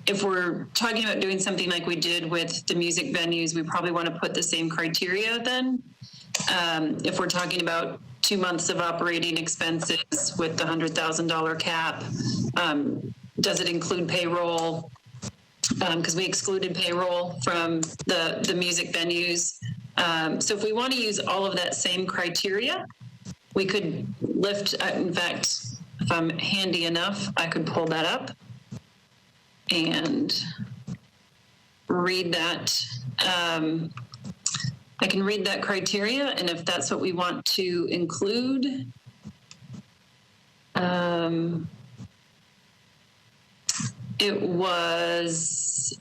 if we're talking about doing something like we did with the music venues, we probably want to put the same criteria then. If we're talking about 2 months of operating expenses with the $100,000 cap, does it include payroll? Because we excluded payroll from the music venues. So if we want to use all of that same criteria, we could lift, in fact, if I'm handy enough, I could pull that up and read that. I can read that criteria, and if that's what we want to include, it was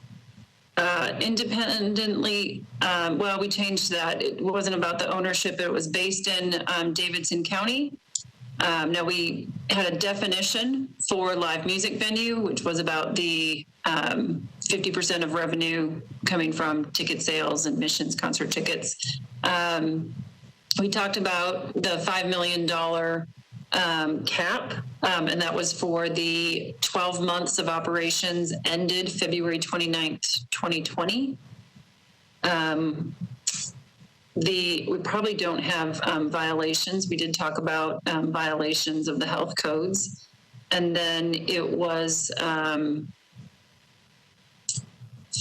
independently, well, we changed that. It wasn't about the ownership. It was based in Davidson County. Now, we had a definition for live music venue, which was about the 50% of revenue coming from ticket sales, admissions, concert tickets. We talked about the $5 million cap, and that was for the 12 months of operations ended February 29th, 2020. We probably don't have violations. We did talk about violations of the health codes. And then it was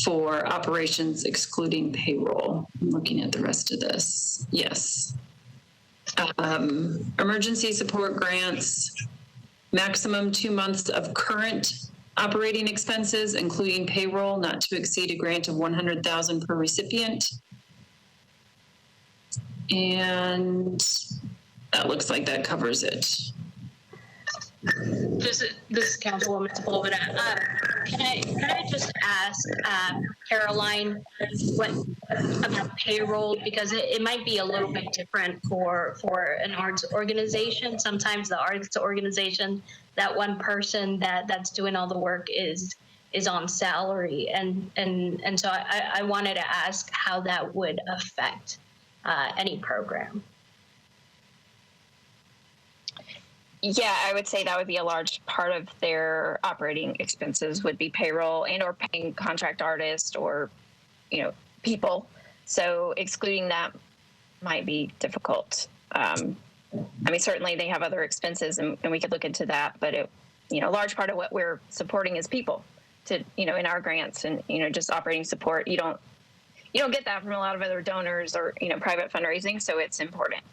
for operations excluding payroll. I'm looking at the rest of this. Yes. Emergency support grants, maximum 2 months of current operating expenses, including payroll, not to exceed a grant of $100,000 per recipient. And that looks like that covers it. This is Councilwoman Sepulveda. Can I just ask Caroline what about payroll, because it might be a little bit different for an arts organization. Sometimes the arts organization, that one person that's doing all the work is on salary, and so I wanted to ask how that would affect any program. Yeah, I would say that would be a large part of their operating expenses would be payroll and or paying contract artists or, people. So excluding that might be difficult. Certainly they have other expenses and we could look into that, but a large part of what we're supporting is people to, in our grants and, just operating support. You don't get that from a lot of other donors or, private fundraising. So it's important.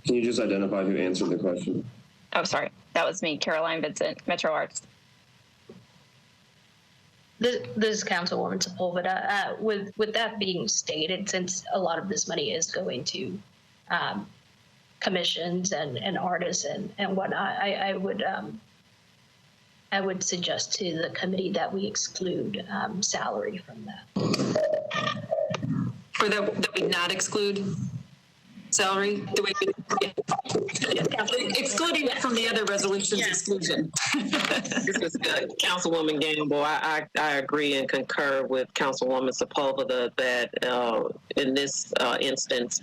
Can you just identify who answered the question? Oh, sorry. That was me, Caroline Vincent, Metro Arts. This is Councilwoman Sepulveda. With that being stated, since a lot of this money is going to commissions and artists and whatnot, I would suggest to the committee that we exclude salary from that. Or that we not exclude salary, the way excluding it from the other resolutions exclusion. This is good. Councilwoman Gamble, I agree and concur with Councilwoman Sepulveda that in this instance,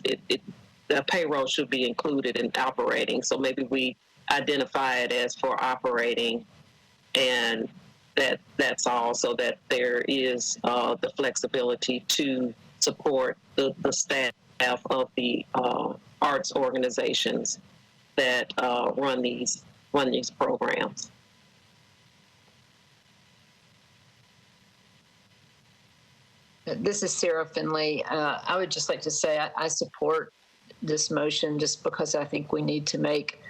the payroll should be included in operating. So maybe we identify it as for operating, and that's all, so that there is the flexibility to support the staff of the arts organizations that run these programs. This is Sarah Finley. I would just like to say I support this motion just because I think we need to make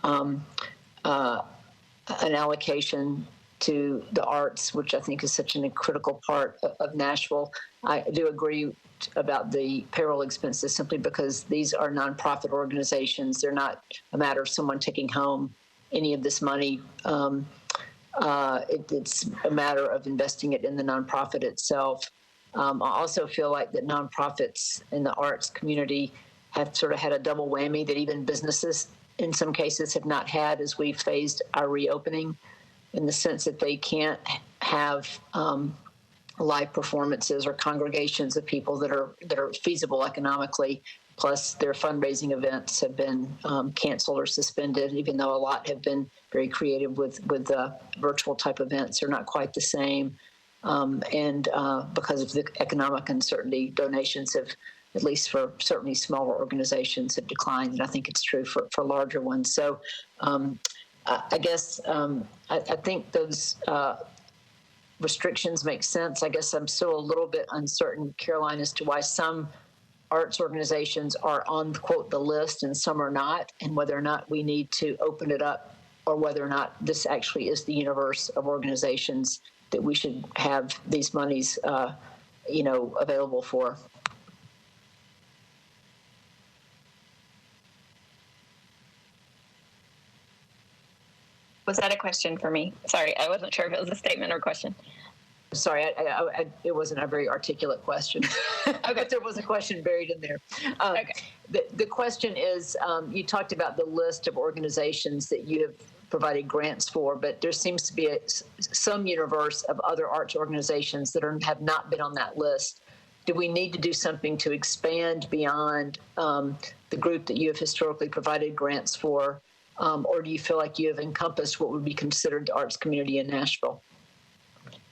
an allocation to the arts, which I think is such a critical part of Nashville. I do agree about the payroll expenses simply because these are nonprofit organizations. They're not a matter of someone taking home any of this money. It's a matter of investing it in the nonprofit itself. I also feel like that nonprofits in the arts community have sort of had a double whammy that even businesses in some cases have not had as we phased our reopening, in the sense that they can't have live performances or congregations of people that are feasible economically. Plus, their fundraising events have been canceled or suspended, even though a lot have been very creative with virtual type events. They're not quite the same. And because of the economic uncertainty, donations have, at least for certainly smaller organizations, have declined. And I think it's true for larger ones. So I guess I think those restrictions make sense. I guess I'm still a little bit uncertain, Caroline, as to why some arts organizations are on, quote, the list and some are not, and whether or not we need to open it up, or whether or not this actually is the universe of organizations that we should have these monies, available for. Was that a question for me? Sorry, I wasn't sure if it was a statement or question. Sorry, it wasn't a very articulate question. Okay. But there was a question buried in there. Okay. The question is, you talked about the list of organizations that you have provided grants for, but there seems to be some universe of other arts organizations that have not been on that list. Do we need to do something to expand beyond the group that you have historically provided grants for? Or do you feel like you have encompassed what would be considered the arts community in Nashville?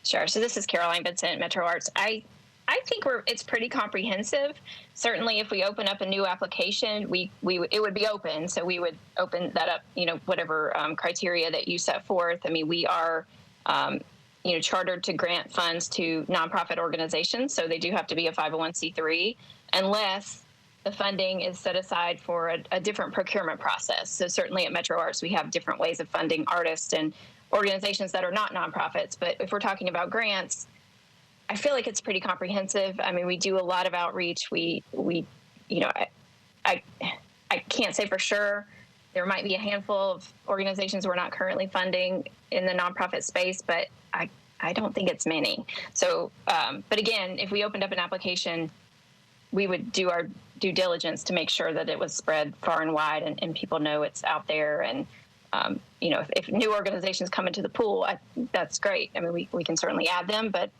Sure. So this is Caroline Vincent, Metro Arts. I think it's pretty comprehensive. Certainly, if we open up a new application, it would be open. So we would open that up, whatever criteria that you set forth. I mean, we are, chartered to grant funds to nonprofit organizations. So they do have to be a 501c3, unless the funding is set aside for a different procurement process. So certainly at Metro Arts, we have different ways of funding artists and organizations that are not nonprofits. But if we're talking about grants, I feel like it's pretty comprehensive. I mean, we do a lot of outreach. I can't say for sure there might be a handful of organizations we're not currently funding in the nonprofit space, but I don't think it's many. So, but again, if we opened up an application, we would do our due diligence to make sure that it was spread far and wide and people know it's out there. And, if new organizations come into the pool, that's great. I mean, we can certainly add them, but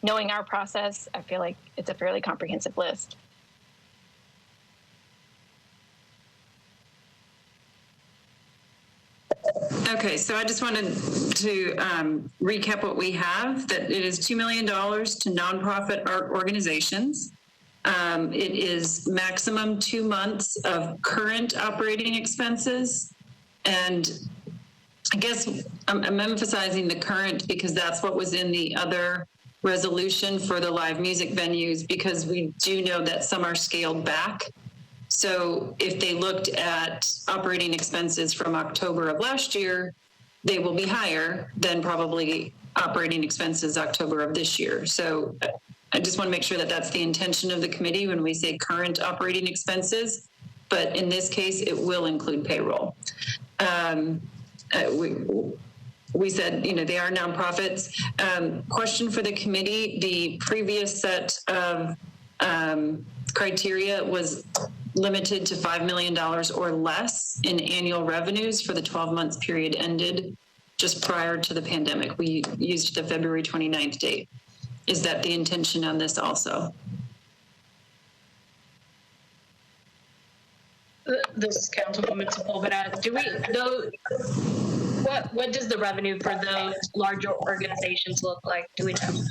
knowing our process, I feel like it's a fairly comprehensive list. Okay, so I just wanted to recap what we have, that it is $2 million to nonprofit art organizations. It is maximum 2 months of current operating expenses. And I guess I'm emphasizing the current because that's what was in the other resolution for the live music venues, because we do know that some are scaled back. So if they looked at operating expenses from October of last year, they will be higher than probably operating expenses October of this year. So I just want to make sure that that's the intention of the committee when we say current operating expenses. But in this case, it will include payroll. We said, they are nonprofits. Question for the committee, the previous set of criteria was limited to $5 million or less in annual revenues for the 12 months period ended just prior to the pandemic. We used the February 29th date. Is that the intention on this also? This is Councilwoman Sepulveda. Do we know what does the revenue for those larger organizations look like? Do we know?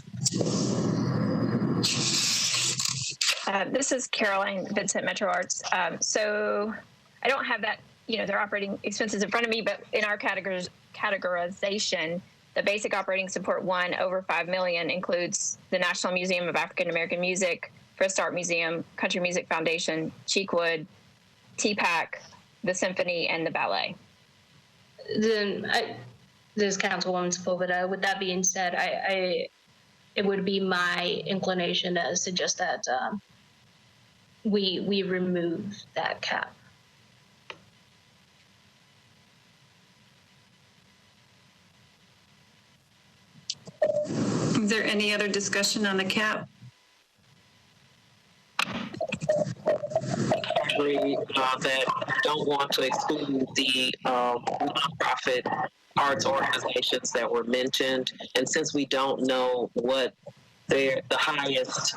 This is Caroline Vincent, Metro Arts. So I don't have that, their operating expenses in front of me, but in our categorization, the basic operating support one over $5 million includes the National Museum of African American Music, Frist Art Museum, Country Music Foundation, Cheekwood, TPAC, the Symphony, and the Ballet. Then this is Councilwoman Sepulveda. With that being said, it would be my inclination to suggest that we remove that cap. Is there any other discussion on the cap? Agree that we don't want to exclude the nonprofit arts organizations that were mentioned, and since we don't know what the highest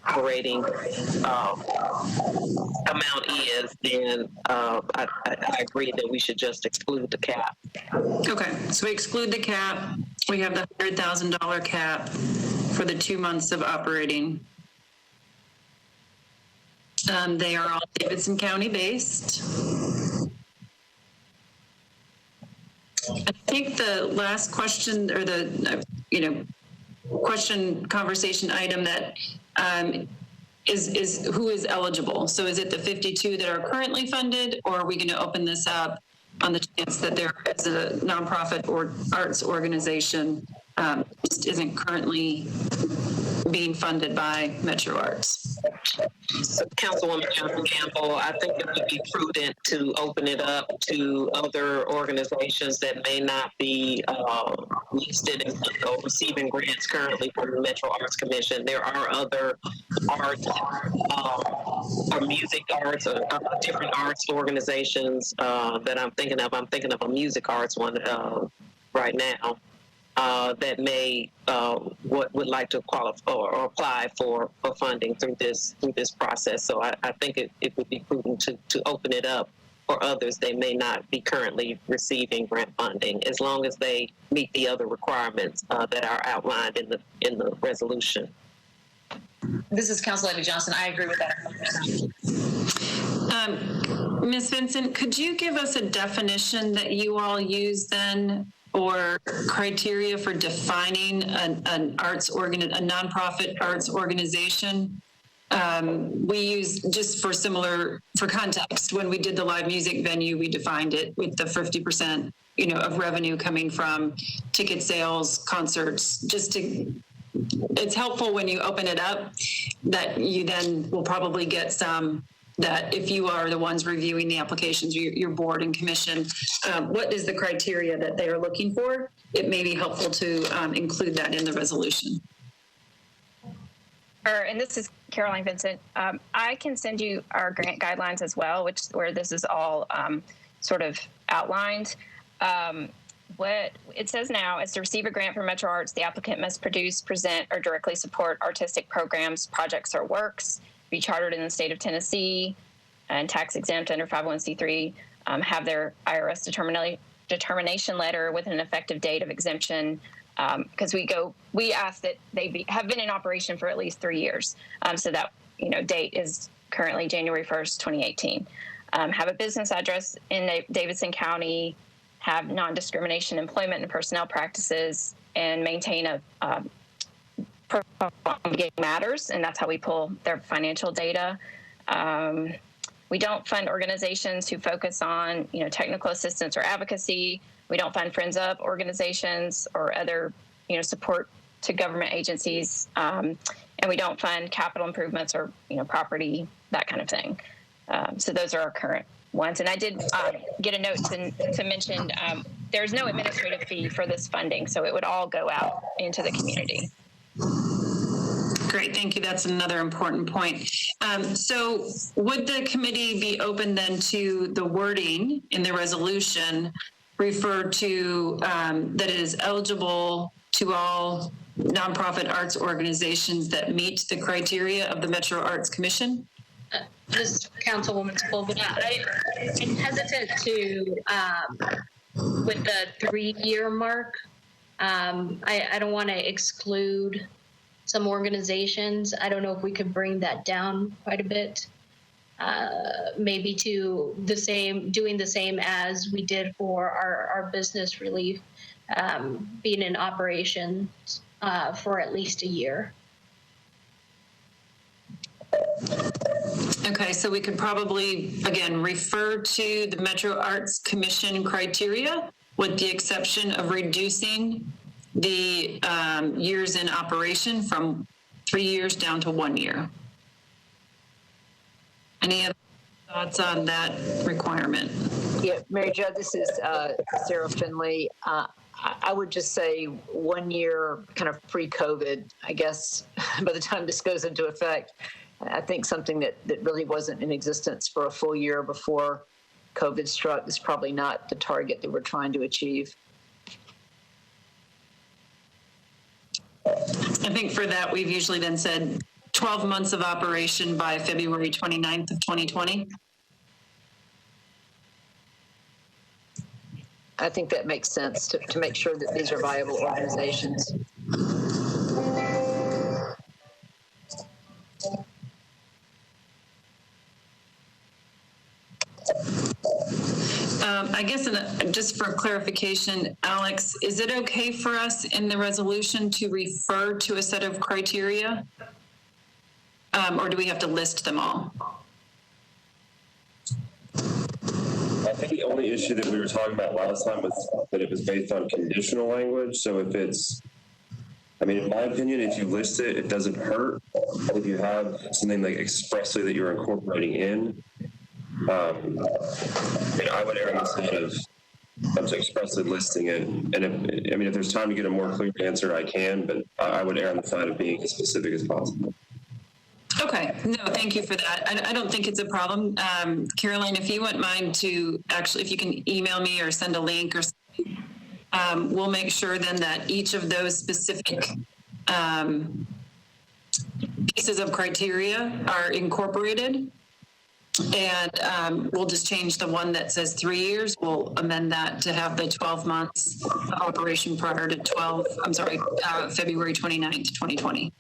operating amount is, then I agree that we should just exclude the cap. Okay, so we exclude the cap. We have the $100,000 cap for the 2 months of operating. They are all Davidson County based. I think the last question, or the conversation item that is who is eligible. So is it the 52 that are currently funded, or are we going to open this up on the chance that there is a nonprofit or arts organization just isn't currently being funded by Metro Arts? So, Councilwoman Johnson-Campbell, I think it would be prudent to open it up to other organizations that may not be listed or receiving grants currently from the Metro Arts Commission. There are other arts or music arts or different arts organizations that I'm thinking of. I'm thinking of a music arts one right now. That may would like to qualify or apply for funding through this process. So I think it would be prudent to open it up for others. They may not be currently receiving grant funding, as long as they meet the other requirements that are outlined in the resolution. This is Councilor Johnson. I agree with that 100%. Ms. Vincent, could you give us a definition that you all use then, or criteria for defining a nonprofit arts organization? We use, just for context, when we did the live music venue, we defined it with the 50%, of revenue coming from ticket sales, concerts. It's helpful when you open it up that you then will probably get some that if you are the ones reviewing the applications, your board and commission, what is the criteria that they are looking for? It may be helpful to include that in the resolution. And this is Caroline Vincent. I can send you our grant guidelines as well, where this is all sort of outlined. What it says now is to receive a grant from Metro Arts, the applicant must produce, present, or directly support artistic programs, projects, or works, be chartered in the state of Tennessee, and tax exempt under 501c3, have their IRS determination letter with an effective date of exemption. Because we ask that they have been in operation for at least 3 years. So that, date is currently January 1st, 2018. Have a business address in Davidson County, have non-discrimination employment and personnel practices, and maintain a matters, and that's how we pull their financial data. We don't fund organizations who focus on, technical assistance or advocacy. We don't fund Friends Up organizations or other, support to government agencies. And we don't fund capital improvements or, property, that kind of thing. So those are our current ones. And I did get a note to mention there's no administrative fee for this funding, so it would all go out into the community. Great, thank you. That's another important point. So would the committee be open then to the wording in the resolution refer to that it is eligible to all nonprofit arts organizations that meet the criteria of the Metro Arts Commission? This is Councilwoman Spool, but I'm hesitant to, with the 3-year mark, I don't want to exclude some organizations. I don't know if we could bring that down quite a bit, maybe to doing the same as we did for our business relief, being in operation for at least a year. Okay, so we could probably, again, refer to the Metro Arts Commission criteria with the exception of reducing the years in operation from 3 years down to 1 year. Any other thoughts on that requirement? Yeah, Mary Jo, this is Sarah Finley. I would just say 1 year kind of pre-COVID, I guess, by the time this goes into effect. I think something that really wasn't in existence for a full year before COVID struck is probably not the target that we're trying to achieve. I think for that, we've usually then said 12 months of operation by February 29th of 2020. I think that makes sense to make sure that these are viable organizations. I guess just for clarification, Alex, is it okay for us in the resolution to refer to a set of criteria? Or do we have to list them all? I think the only issue that we were talking about last time was that it was based on conditional language. So if it's, in my opinion, if you list it, it doesn't hurt. But if you have something like expressly that you're incorporating in, I would err on the side of expressly listing it. And if there's time to get a more clear answer, I can, but I would err on the side of being as specific as possible. Okay, no, thank you for that. I don't think it's a problem. Caroline, if you wouldn't mind to actually, if you can email me or send a link or something, we'll make sure then that each of those specific pieces of criteria are incorporated. And we'll just change the one that says 3 years. We'll amend that to have the 12 months of operation prior to February 29th, 2020.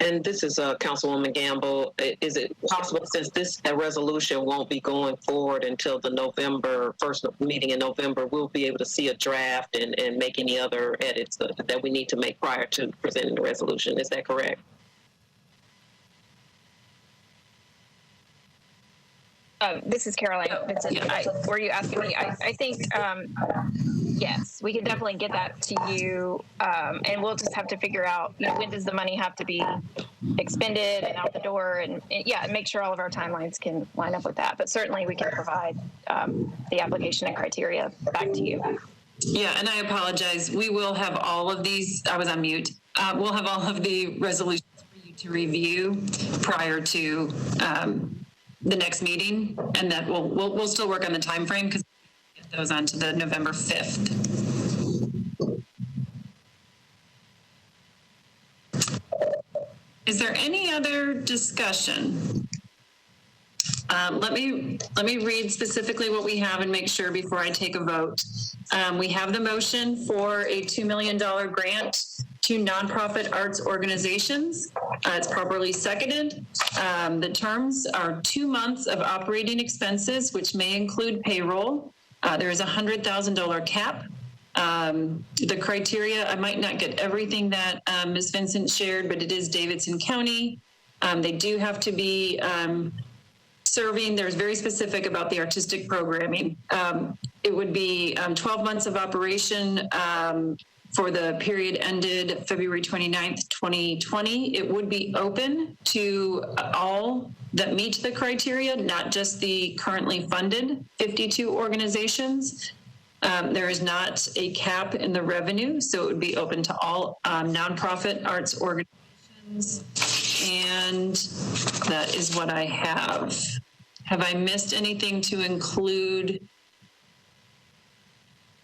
And this is Councilwoman Gamble. Is it possible, since this resolution won't be going forward until the November 1st meeting in November, we'll be able to see a draft and make any other edits that we need to make prior to presenting the resolution? Is that correct? This is Caroline Vincent. Were you asking me? I think Yes, we can definitely get that to you, and we'll just have to figure out, when does the money have to be expended and out the door, and make sure all of our timelines can line up with that. But certainly we can provide the application and criteria back to you. Yeah, and I apologize. We will have all of these. I was on mute. We'll have all of the resolutions for you to review prior to the next meeting, and that we'll still work on the time frame because we'll get those onto the November 5th. Is there any other discussion? Let me read specifically what we have and make sure before I take a vote. We have the motion for a $2 million grant to nonprofit arts organizations. It's properly seconded. The terms are 2 months of operating expenses, which may include payroll. There is a $100,000 cap. The criteria, I might not get everything that Ms. Vincent shared, but it is Davidson County. They do have to be serving. There's very specific about the artistic programming. It would be 12 months of operation for the period ended February 29th, 2020. It would be open to all that meet the criteria, not just the currently funded 52 organizations. There is not a cap in the revenue, so it would be open to all nonprofit arts organizations. And that is what I have. Have I missed anything to include?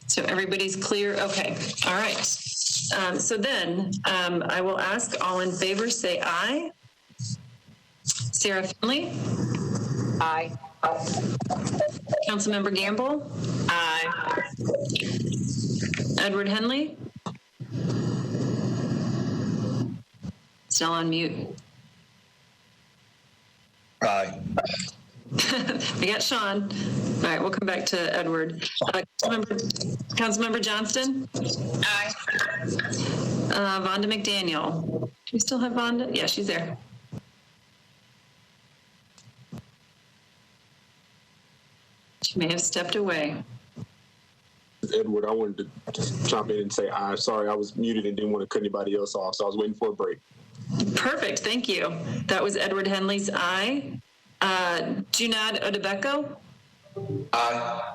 So everybody's clear? Okay, all right. So then I will ask, all in favor, say aye. Sarah Finley? Aye. Councilmember Gamble? Aye. Edward Henley? Still on mute. Aye. We got Sean. All right, we'll come back to Edward. Councilmember Johnston? Aye. Vonda McDaniel. Do we still have Vonda? Yeah, she's there. She may have stepped away. Edward, I wanted to just jump in and say aye. Sorry, I was muted and didn't want to cut anybody else off, so I was waiting for a break. Perfect, thank you. That was Edward Henley's aye. Junad Odebeko? Aye.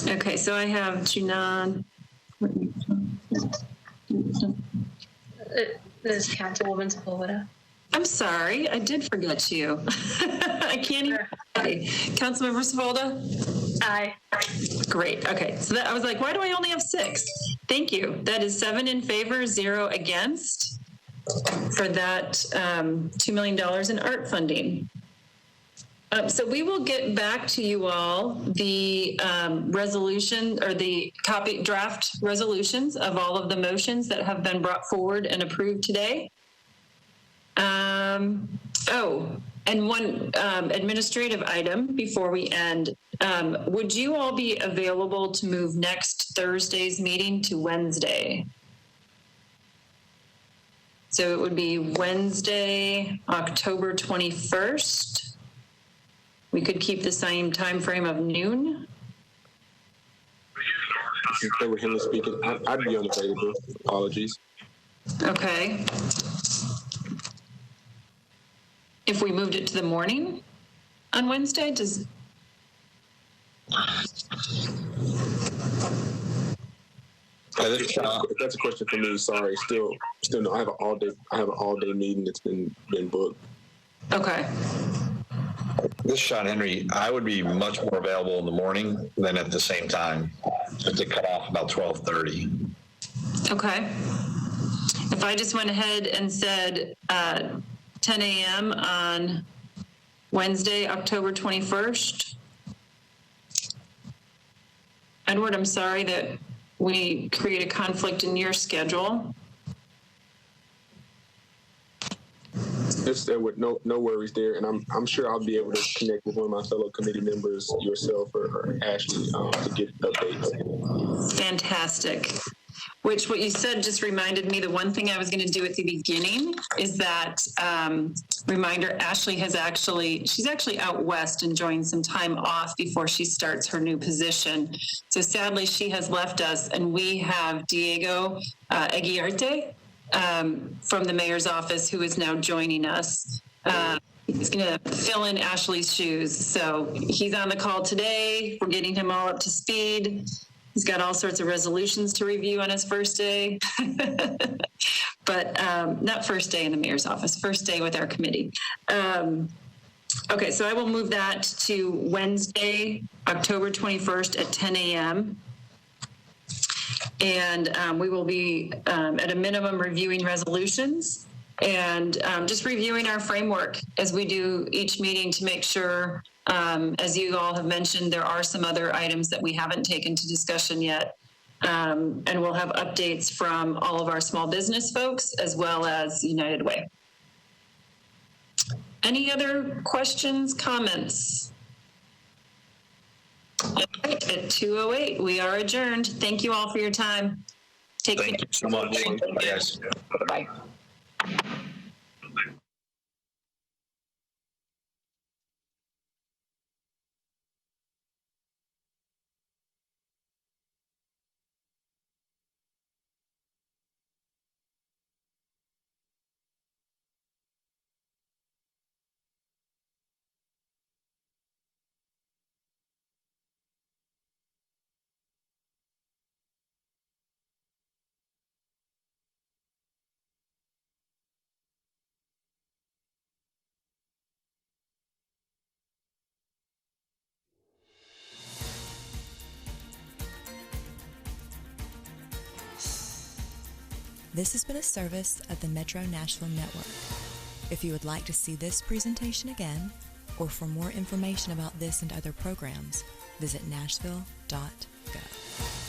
Okay, so I have Junad. This is Councilwoman Sepulveda. I'm sorry, I did forget you. I can't even. Okay. Councilmember Sepulveda? Aye. Great. Okay. So that, I was like, why do I only have 6? Thank you. That is 7 in favor, 0 against for that $2 million in art funding. So we will get back to you all the resolution or the copy draft resolutions of all of the motions that have been brought forward and approved today. And one administrative item before we end. Would you all be available to move next Thursday's meeting to Wednesday? So it would be Wednesday, October 21st. We could keep the same time frame of noon. Edward Henley speaking. I'd be unavailable. Apologies. Okay. If we moved it to the morning on Wednesday, does... If that's a question for me, sorry. Still no. I have an all day meeting that's been booked. Okay. This is Sean Henry. I would be much more available in the morning than at the same time. Just to cut off about 12:30. Okay. If I just went ahead and said 10 a.m. on Wednesday, October 21st. Edward, I'm sorry that we create a conflict in your schedule. It's there with no worries there, and I'm sure I'll be able to connect with one of my fellow committee members, yourself or Ashley, to get updates. Fantastic. which what you said just reminded me, the one thing I was going to do at the beginning is that reminder, she's actually out west enjoying some time off before she starts her new position. So sadly, she has left us, and we have Diego Aguirre from the mayor's office, who is now joining us. He's going to fill in Ashley's shoes. So he's on the call today. We're getting him all up to speed. He's got all sorts of resolutions to review on his first day, but not first day in the mayor's office, first day with our committee. Okay, so I will move that to Wednesday, October 21st at 10 a.m. And we will be at a minimum reviewing resolutions and just reviewing our framework as we do each meeting to make sure, as you all have mentioned, there are some other items that we haven't taken to discussion yet. And we'll have updates from all of our small business folks as well as United Way. Any other questions, comments? At 2:08, we are adjourned. Thank you all for your time. Take care. Thank you so much. Yes. Bye. This has been a service of the Metro Nashville Network. If you would like to see this presentation again, or for more information about this and other programs, visit nashville.gov.